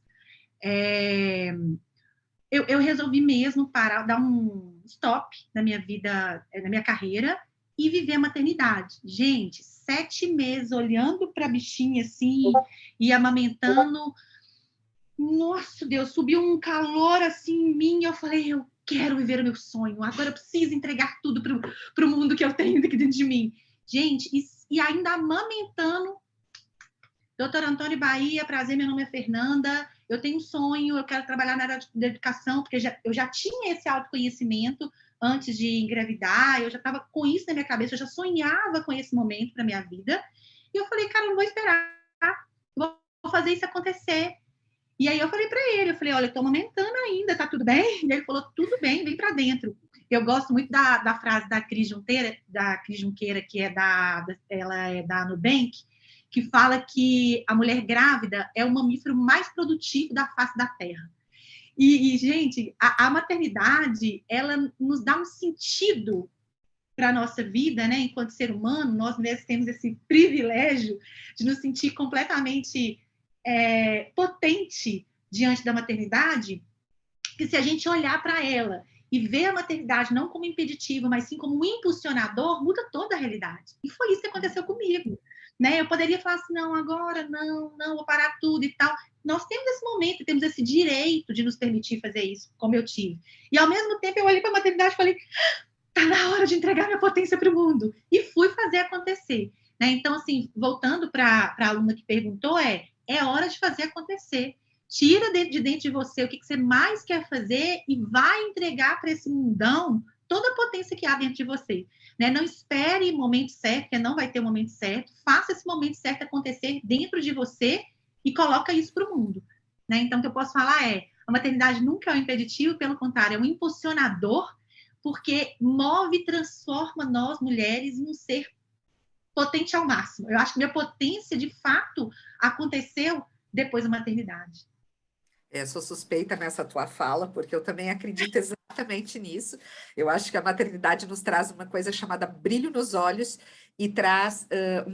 eu resolvi mesmo parar, dar um stop na minha vida, na minha carreira, e viver a maternidade. Gente, 7 meses olhando para a bichinha assim, e amamentando. Nossa, Deus, subiu um calor assim em mim, eu falei, eu quero viver o meu sonho, agora eu preciso entregar tudo para o mundo que eu tenho aqui dentro de mim. Gente, e ainda amamentando. Doutor Antônio Bahia, prazer, meu nome é Fernanda, eu tenho um sonho, eu quero trabalhar na área da educação, porque eu já tinha esse autoconhecimento antes de engravidar, eu já estava com isso na minha cabeça, eu já sonhava com esse momento para minha vida, e eu falei, cara, eu não vou esperar, vou fazer isso acontecer. E aí eu falei para ele, olha, eu estou amamentando ainda, tá tudo bem? E ele falou, tudo bem, vem para dentro. Eu gosto muito da frase da Cris Junqueira, que ela é da Nubank, que fala que a mulher grávida é o mamífero mais produtivo da face da Terra. Gente, a maternidade, ela nos dá um sentido para a nossa vida, né? Enquanto ser humano, nós mulheres temos esse privilégio de nos sentir completamente potente diante da maternidade, que se a gente olhar para ela e ver a maternidade não como impeditivo, mas sim como um impulsionador, muda toda a realidade. E foi isso que aconteceu comigo. Né? Eu poderia falar assim, não, agora não, vou parar tudo e tal. Nós temos esse momento, temos esse direito de nos permitir fazer isso, como eu tive. E, ao mesmo tempo, eu olhei para a maternidade e falei, tá na hora de entregar minha potência para o mundo. E fui fazer acontecer. Né? Então, assim, voltando para a aluna que perguntou, é hora de fazer acontecer. Tira de dentro de você o que você mais quer fazer e vai entregar para esse mundão toda a potência que há dentro de você. Né? Não espere o momento certo, porque não vai ter o momento certo. Faça esse momento certo acontecer dentro de você e coloca isso para o mundo. Né? Então, o que eu posso falar a maternidade nunca é um impeditivo, pelo contrário, é um impulsionador, porque move e transforma nós, mulheres, em um ser potente ao máximo. Eu acho que minha potência, de fato, aconteceu depois da maternidade. Sou suspeita nessa tua fala, porque eu também acredito exatamente nisso. Eu acho que a maternidade nos traz uma coisa chamada brilho nos olhos e traz,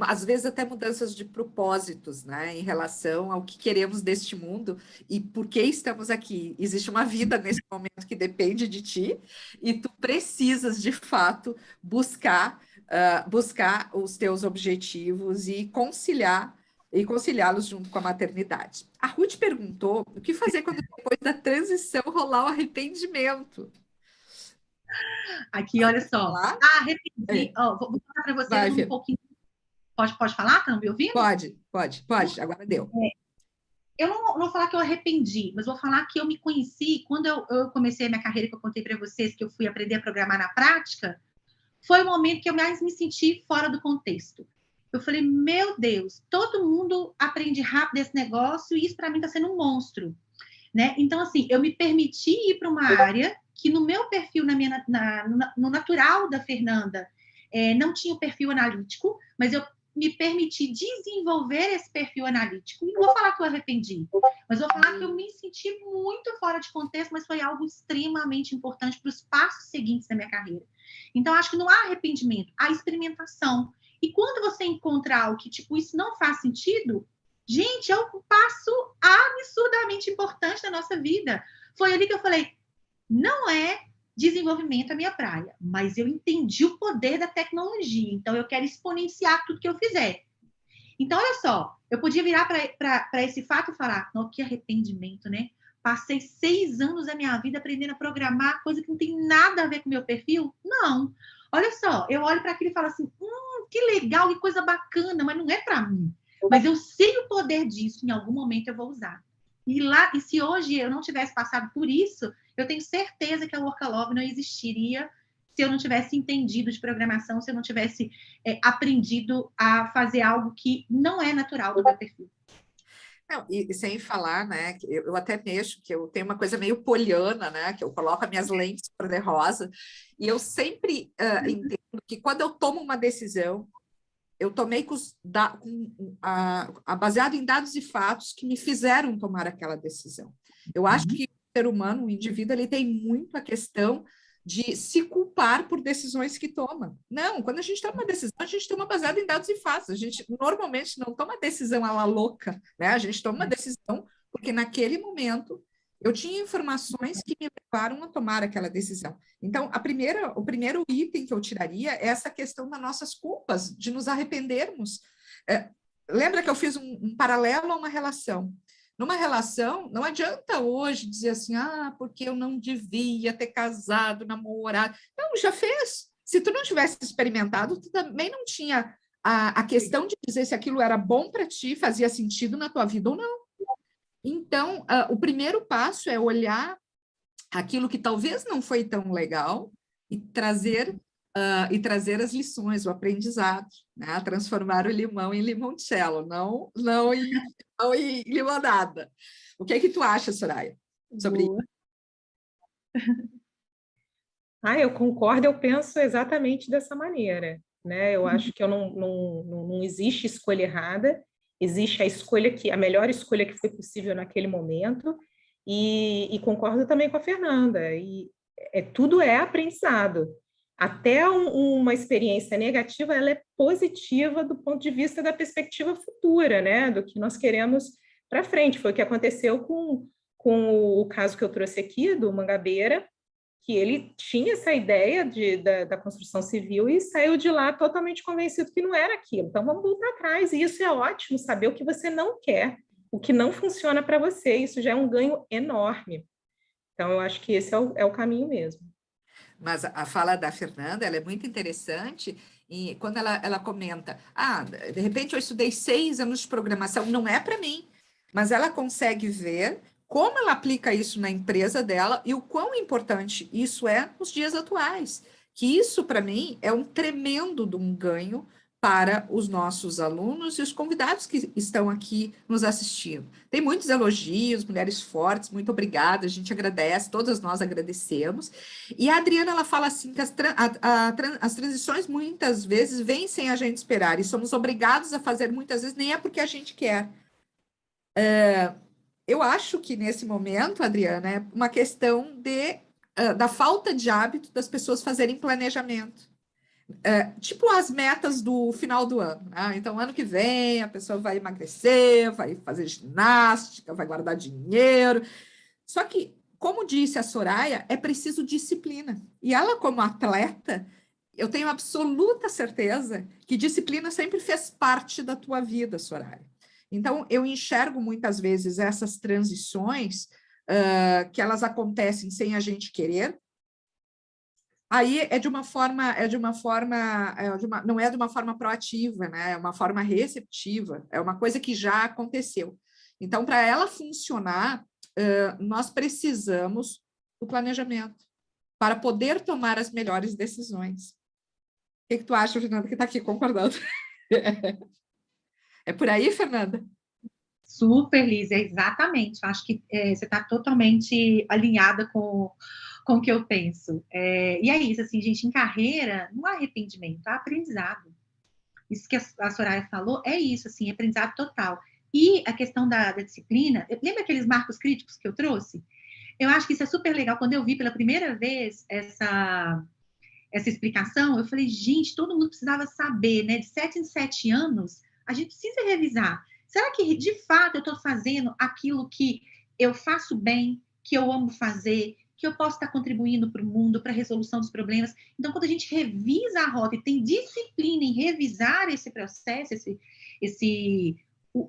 às vezes, até mudanças de propósitos, né, em relação ao que queremos deste mundo e por que estamos aqui. Existe uma vida nesse momento que depende de ti e tu precisas, de fato, buscar os teus objetivos e conciliá-los junto com a maternidade. A Ruth perguntou o que fazer quando depois da transição rolar o arrependimento. Aqui, olha só. Arrependi. Vou falar para vocês um pouquinho. Pode falar? Estão me ouvindo? Pode. Agora deu. Eu não vou falar que eu arrependi, mas vou falar que eu me conheci quando eu comecei a minha carreira, que eu contei para vocês, que eu fui aprender a programar na prática. Foi o momento que eu mais me senti fora do contexto. Eu falei, meu Deus, todo mundo aprende rápido esse negócio e isso para mim está sendo um monstro. Né? Então, assim, eu me permiti ir para uma área que no meu perfil, no natural da Fernanda, não tinha o perfil analítico, mas eu me permiti desenvolver esse perfil analítico. E não vou falar que eu arrependi, mas vou falar que eu me senti muito fora de contexto, mas foi algo extremamente importante para os passos seguintes da minha carreira. Então, acho que não há arrependimento, há experimentação. E quando você encontra algo que, tipo, isso não faz sentido, gente, é um passo absurdamente importante na nossa vida. Foi ali que eu falei, não é desenvolvimento a minha praia, mas eu entendi o poder da tecnologia, então eu quero exponenciar tudo que eu fizer. Então, olha só, eu podia virar para esse fato e falar, não, que arrependimento, né? Passei 6 anos da minha vida aprendendo a programar, coisa que não tem nada a ver com o meu perfil? Não. Olha só, eu olho para aquilo e falo assim, que legal, que coisa bacana, mas não é para mim. Mas eu sei o poder disso, em algum momento eu vou usar. E se hoje eu não tivesse passado por isso, eu tenho certeza que a Workalove não existiria se eu não tivesse entendido de programação, se eu não tivesse aprendido a fazer algo que não é natural do meu perfil. Não, e sem falar, né, que eu até mexo, que eu tenho uma coisa meio poliana, né, que eu coloco as minhas lentes cor-de-rosa, e eu sempre entendo que quando eu tomo uma decisão, eu tomei baseado em dados e fatos que me fizeram tomar aquela decisão. Eu acho que o ser humano, o indivíduo, ele tem muito a questão de se culpar por decisões que toma. Não, quando a gente toma uma decisão, a gente toma baseado em dados e fatos. A gente normalmente não toma decisão à la louca, né? A gente toma uma decisão porque naquele momento eu tinha informações que me levaram a tomar aquela decisão. Então, o primeiro item que eu tiraria é essa questão das nossas culpas, de nos arrependermos. Lembra que eu fiz um paralelo a uma relação? Numa relação, não adianta hoje dizer assim, porque eu não devia ter casado, namorado. Não, já fez. Se tu não tivesse experimentado, tu também não tinha a questão de dizer se aquilo era bom para ti, fazia sentido na tua vida ou não. Então, o primeiro passo é olhar aquilo que talvez não foi tão legal e trazer as lições, o aprendizado, né? Transformar o limão em limoncello, não em limonada. O que é que tu acha, Soraya, sobre isso? Eu concordo, eu penso exatamente dessa maneira, né? Eu acho que não existe escolha errada, existe a melhor escolha que foi possível naquele momento, e concordo também com a Fernanda, tudo é aprendizado. Até uma experiência negativa, ela é positiva do ponto de vista da perspectiva futura, né? Do que nós queremos para frente. Foi o que aconteceu com o caso que eu trouxe aqui, do Mangabeira, que ele tinha essa ideia da construção civil e saiu de lá totalmente convencido que não era aquilo. Então, vamos voltar atrás. E isso é ótimo, saber o que você não quer, o que não funciona para você. Isso já é um ganho enorme. Então, eu acho que esse é o caminho mesmo. Mas a fala da Fernanda, ela é muito interessante, e quando ela comenta, de repente eu estudei 6 anos de programação, não é para mim, mas ela consegue ver como ela aplica isso na empresa dela e o quão importante isso é nos dias atuais, que isso, para mim, é um tremendo de um ganho para os nossos alunos e os convidados que estão aqui nos assistindo. Tem muitos elogios, mulheres fortes, muito obrigada, a gente agradece, todas nós agradecemos. E a Adriana, ela fala assim, que as transições muitas vezes vêm sem a gente esperar, e somos obrigados a fazer muitas vezes, nem é porque a gente quer. Eu acho que nesse momento, Adriana, é uma questão da falta de hábito das pessoas fazerem planejamento. Tipo as metas do final do ano. Então, ano que vem, a pessoa vai emagrecer, vai fazer ginástica, vai guardar dinheiro. Só que, como disse a Soraya, é preciso disciplina. E ela, como atleta, eu tenho absoluta certeza que disciplina sempre fez parte da tua vida, Soraya. Então, eu enxergo muitas vezes essas transições que elas acontecem sem a gente querer. Aí não é de uma forma proativa, né? É uma forma receptiva, é uma coisa que já aconteceu. Então, para ela funcionar, nós precisamos do planejamento para poder tomar as melhores decisões. O que tu acha, Fernanda, que está aqui concordando? É por aí, Fernanda? Super, Lisa, exatamente. Acho que você está totalmente alinhada com o que eu penso. E é isso, assim, gente, em carreira, não há arrependimento, há aprendizado. Isso que a Soraya falou é isso, assim, aprendizado total. E a questão da disciplina, lembra aqueles marcos críticos que eu trouxe? Eu acho que isso é super legal. Quando eu vi pela primeira vez essa explicação, eu falei, gente, todo mundo precisava saber, né? De 7 em 7 anos, a gente precisa revisar. Será que, de fato, eu estou fazendo aquilo que eu faço bem, que eu amo fazer, que eu posso estar contribuindo para o mundo, para a resolução dos problemas? Então, quando a gente revisa a rota e tem disciplina em revisar esse processo,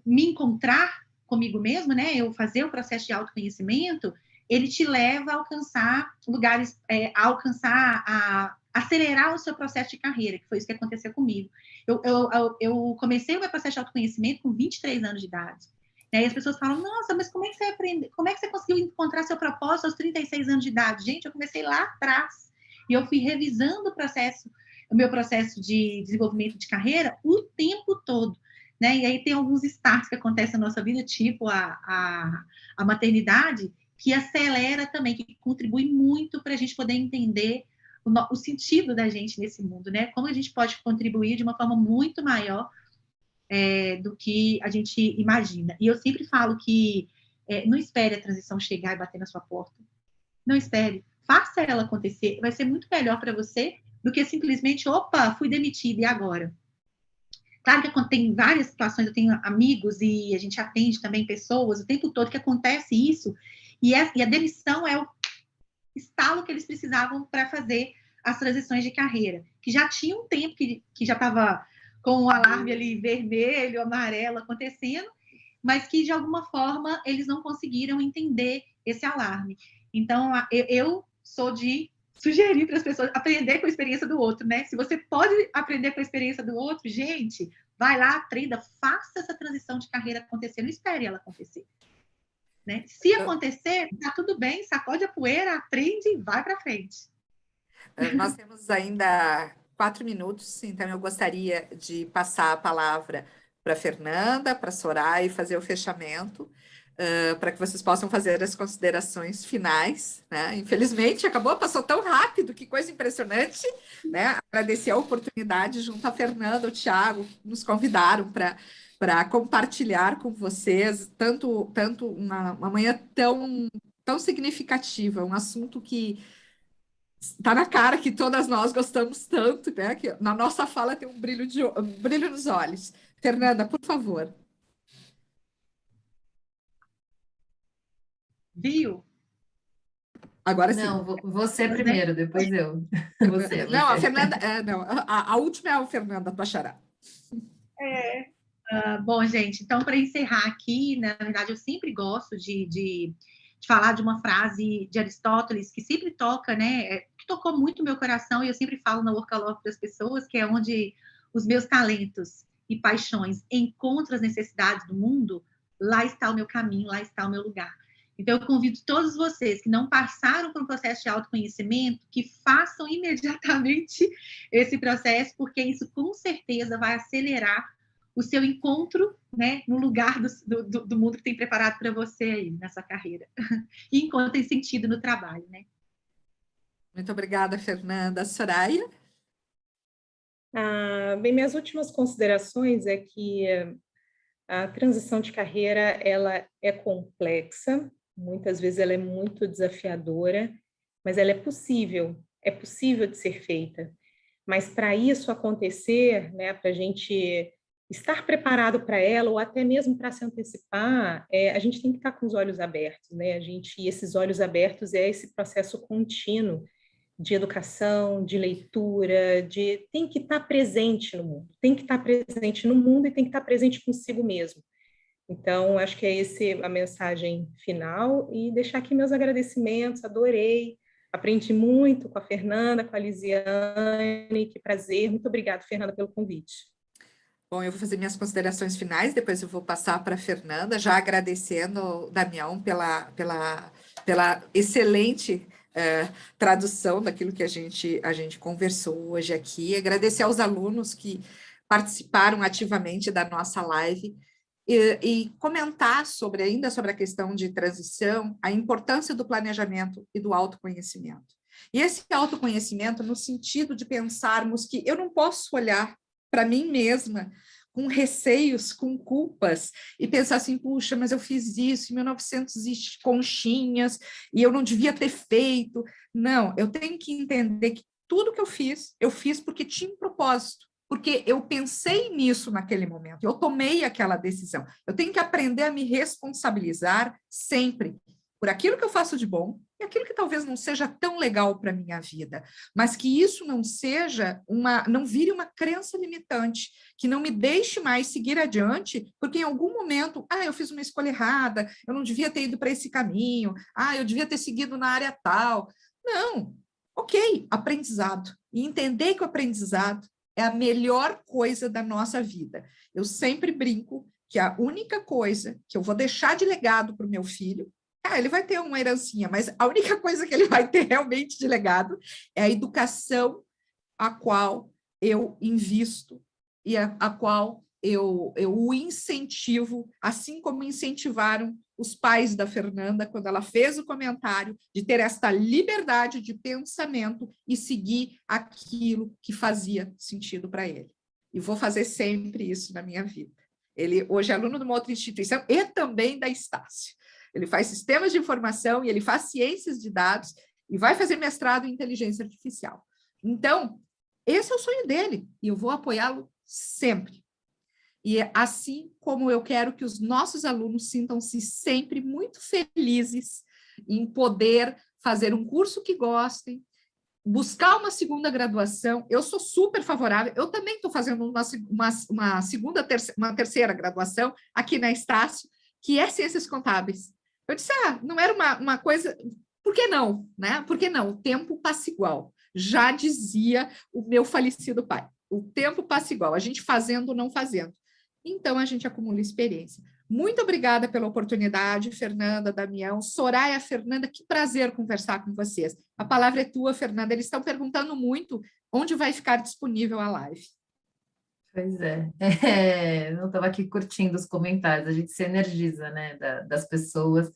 me encontrar comigo mesmo, né? Eu fazer o processo de autoconhecimento, ele te leva a alcançar lugares, a acelerar o seu processo de carreira, que foi isso que aconteceu comigo. Eu comecei o meu processo de autoconhecimento com 23 anos de idade. E aí as pessoas falam, nossa, mas como é que você aprendeu? Como é que você conseguiu encontrar seu propósito aos 36 anos de idade? Gente, eu comecei lá atrás. E eu fui revisando o meu processo de desenvolvimento de carreira o tempo todo. Né? E aí tem alguns starts que acontecem na nossa vida, tipo a maternidade, que acelera também, que contribui muito para a gente poder entender o sentido da gente nesse mundo, né? Como a gente pode contribuir de uma forma muito maior do que a gente imagina. E eu sempre falo que não espere a transição chegar e bater na sua porta. Não espere. faça ela acontecer, vai ser muito melhor para você do que simplesmente, opa, fui demitida, e agora? Claro que tem várias situações, eu tenho amigos e a gente atende também pessoas o tempo todo que acontece isso, e a demissão é o estalo que eles precisavam para fazer as transições de carreira, que já tinha um tempo que já estava com o alarme ali vermelho, amarelo acontecendo, mas que de alguma forma eles não conseguiram entender esse alarme. Então, eu sou de sugerir para as pessoas aprender com a experiência do outro, né? Se você pode aprender com a experiência do outro, gente, vai lá, aprenda, faça essa transição de carreira acontecer, não espere ela acontecer. Né? Se acontecer, tá tudo bem, sacode a poeira, aprende e vai para frente. Nós temos ainda 4 minutos, então eu gostaria de passar a palavra para a Fernanda, para a Soraya e fazer o fechamento, para que vocês possam fazer as considerações finais, né? Infelizmente, passou tão rápido, que coisa impressionante, né? Agradecer a oportunidade junto à Fernanda, o Thiago, que nos convidaram para compartilhar com vocês tanto uma manhã tão significativa, um assunto que está na cara, que todas nós gostamos tanto, né? Que na nossa fala tem um brilho nos olhos. Fernanda, por favor. Viu? Agora sim. Não, você primeiro, depois eu. Você. Não, a Fernanda, não, a última é a Fernanda Pachará. Bom, gente, então, para encerrar aqui, na verdade, eu sempre gosto de falar de uma frase de Aristóteles que sempre toca, né? Que tocou muito meu coração, e eu sempre falo no Workaloft das pessoas, que é onde os meus talentos e paixões encontram as necessidades do mundo, lá está o meu caminho, lá está o meu lugar. Então, eu convido todos vocês que não passaram por um processo de autoconhecimento, que façam imediatamente esse processo, porque isso, com certeza, vai acelerar o seu encontro, né, no lugar do mundo que tem preparado para você aí, nessa carreira. E encontrem sentido no trabalho, né? Muito obrigada, Fernanda. Soraya? Bem, minhas últimas considerações é que a transição de carreira, ela é complexa, muitas vezes ela é muito desafiadora, mas ela é possível de ser feita. Mas para isso acontecer, né, para a gente estar preparado para ela, ou até mesmo para se antecipar, a gente tem que estar com os olhos abertos, né? E esses olhos abertos é esse processo contínuo de educação, de leitura, tem que estar presente no mundo, tem que estar presente no mundo e tem que estar presente consigo mesmo. Então, acho que é essa a mensagem final, e deixar aqui meus agradecimentos, adorei, aprendi muito com a Fernanda, com a Lisiane, que prazer, muito obrigada, Fernanda, pelo convite. Bom, eu vou fazer minhas considerações finais, depois eu vou passar para a Fernanda, já agradecendo, Damião, pela excelente tradução daquilo que a gente conversou hoje aqui, agradecer aos alunos que participaram ativamente da nossa live e comentar ainda sobre a questão de transição, a importância do planejamento e do autoconhecimento. E esse autoconhecimento no sentido de pensarmos que eu não posso olhar para mim mesma com receios, com culpas, e pensar assim, puxa, mas eu fiz isso em 1900 e conchinhas, e eu não devia ter feito. Não, eu tenho que entender que tudo que eu fiz porque tinha um propósito, porque eu pensei nisso naquele momento, eu tomei aquela decisão. Eu tenho que aprender a me responsabilizar sempre por aquilo que eu faço de bom e aquilo que talvez não seja tão legal para a minha vida, mas que isso não vire uma crença limitante, que não me deixe mais seguir adiante, porque em algum momento, eu fiz uma escolha errada, eu não devia ter ido para esse caminho, eu devia ter seguido na área tal. Não, ok, aprendizado. E entender que o aprendizado é a melhor coisa da nossa vida. Eu sempre brinco que a única coisa que eu vou deixar de legado para o meu filho, ele vai ter uma herancinha, mas a única coisa que ele vai ter realmente de legado é a educação a qual eu invisto e a qual eu o incentivo, assim como incentivaram os pais da Fernanda quando ela fez o comentário de ter esta liberdade de pensamento e seguir aquilo que fazia sentido para ele. E vou fazer sempre isso na minha vida. Ele hoje é aluno de uma outra instituição e também da Estácio. Ele faz sistemas de informação e ele faz ciências de dados, e vai fazer mestrado em inteligência artificial. Então, esse é o sonho dele, e eu vou apoiá-lo sempre. E é assim como eu quero que os nossos alunos sintam-se sempre muito felizes em poder fazer um curso que gostem, buscar uma segunda graduação. Eu sou super favorável, eu também estou fazendo uma terceira graduação aqui na Estácio, que é Ciências Contábeis. Eu disse, não era uma coisa... Por que não? Né? Por que não? O tempo passa igual. Já dizia o meu falecido pai. O tempo passa igual, a gente fazendo ou não fazendo. Então, a gente acumula experiência. Muito obrigada pela oportunidade, Fernanda, Damião, Soraya, Fernanda, que prazer conversar com vocês. A palavra é tua, Fernanda. Eles estão perguntando muito onde vai ficar disponível a live. Pois é. Eu estava aqui curtindo os comentários, a gente se energiza, né, das pessoas.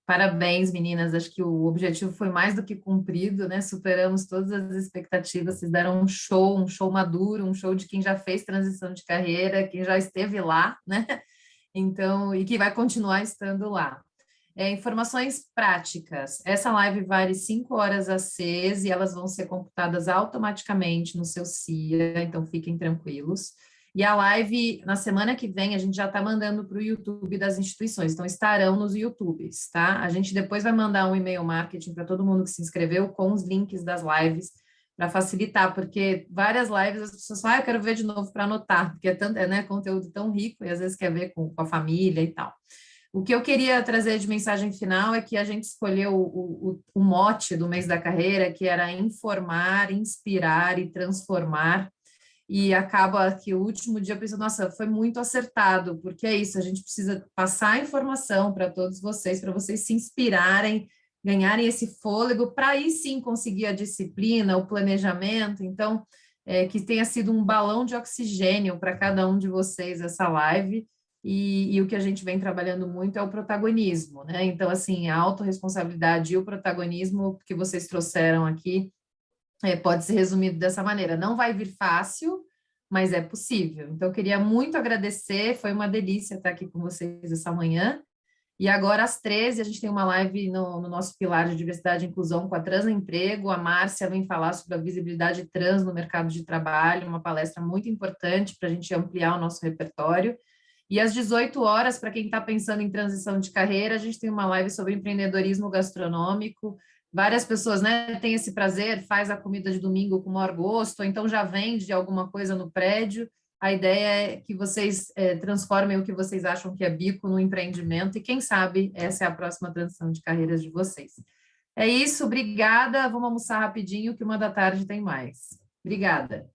Parabéns, meninas, acho que o objetivo foi mais do que cumprido, né? Superamos todas as expectativas, vocês deram um show maduro, um show de quem já fez transição de carreira, quem já esteve lá, né? Então, e que vai continuar estando lá. Informações práticas. Essa live vale 5 horas às 6 e elas vão ser computadas automaticamente no seu CIA, então fiquem tranquilos. E a live, na semana que vem, a gente já está mandando para o YouTube das instituições, então estarão nos YouTubes, tá? A gente depois vai mandar um e-mail marketing para todo mundo que se inscreveu com os links das lives, para facilitar, porque várias lives as pessoas falam, eu quero ver de novo para anotar, porque é tanto, né, conteúdo tão rico, e às vezes quer ver com a família e tal. O que eu queria trazer de mensagem final é que a gente escolheu o mote do mês da carreira, que era informar, inspirar e transformar, e acaba que o último dia eu pensei, nossa, foi muito acertado, porque é isso, a gente precisa passar a informação para todos vocês, para vocês se inspirarem, ganharem esse fôlego, para aí sim conseguir a disciplina, o planejamento, então, que tenha sido um balão de oxigênio para cada um de vocês essa live, e o que a gente vem trabalhando muito é o protagonismo, né? Então, assim, a autorresponsabilidade e o protagonismo que vocês trouxeram aqui, pode ser resumido dessa maneira. Não vai vir fácil, mas é possível. Então, eu queria muito agradecer, foi uma delícia estar aqui com vocês essa manhã. E agora, às 13, a gente tem uma live no nosso pilar de diversidade e inclusão com a Transemprego. A Márcia vem falar sobre a visibilidade trans no mercado de trabalho, uma palestra muito importante para a gente ampliar o nosso repertório. E às 18 horas, para quem está pensando em transição de carreira, a gente tem uma live sobre empreendedorismo gastronômico. Várias pessoas, né, têm esse prazer, faz a comida de domingo com maior gosto, ou então já vende alguma coisa no prédio. A ideia é que vocês transformem o que vocês acham que é bico no empreendimento e, quem sabe, essa é a próxima transição de carreiras de vocês. É isso, obrigada. Vamos almoçar rapidinho, que 1 da tarde tem mais. Obrigada.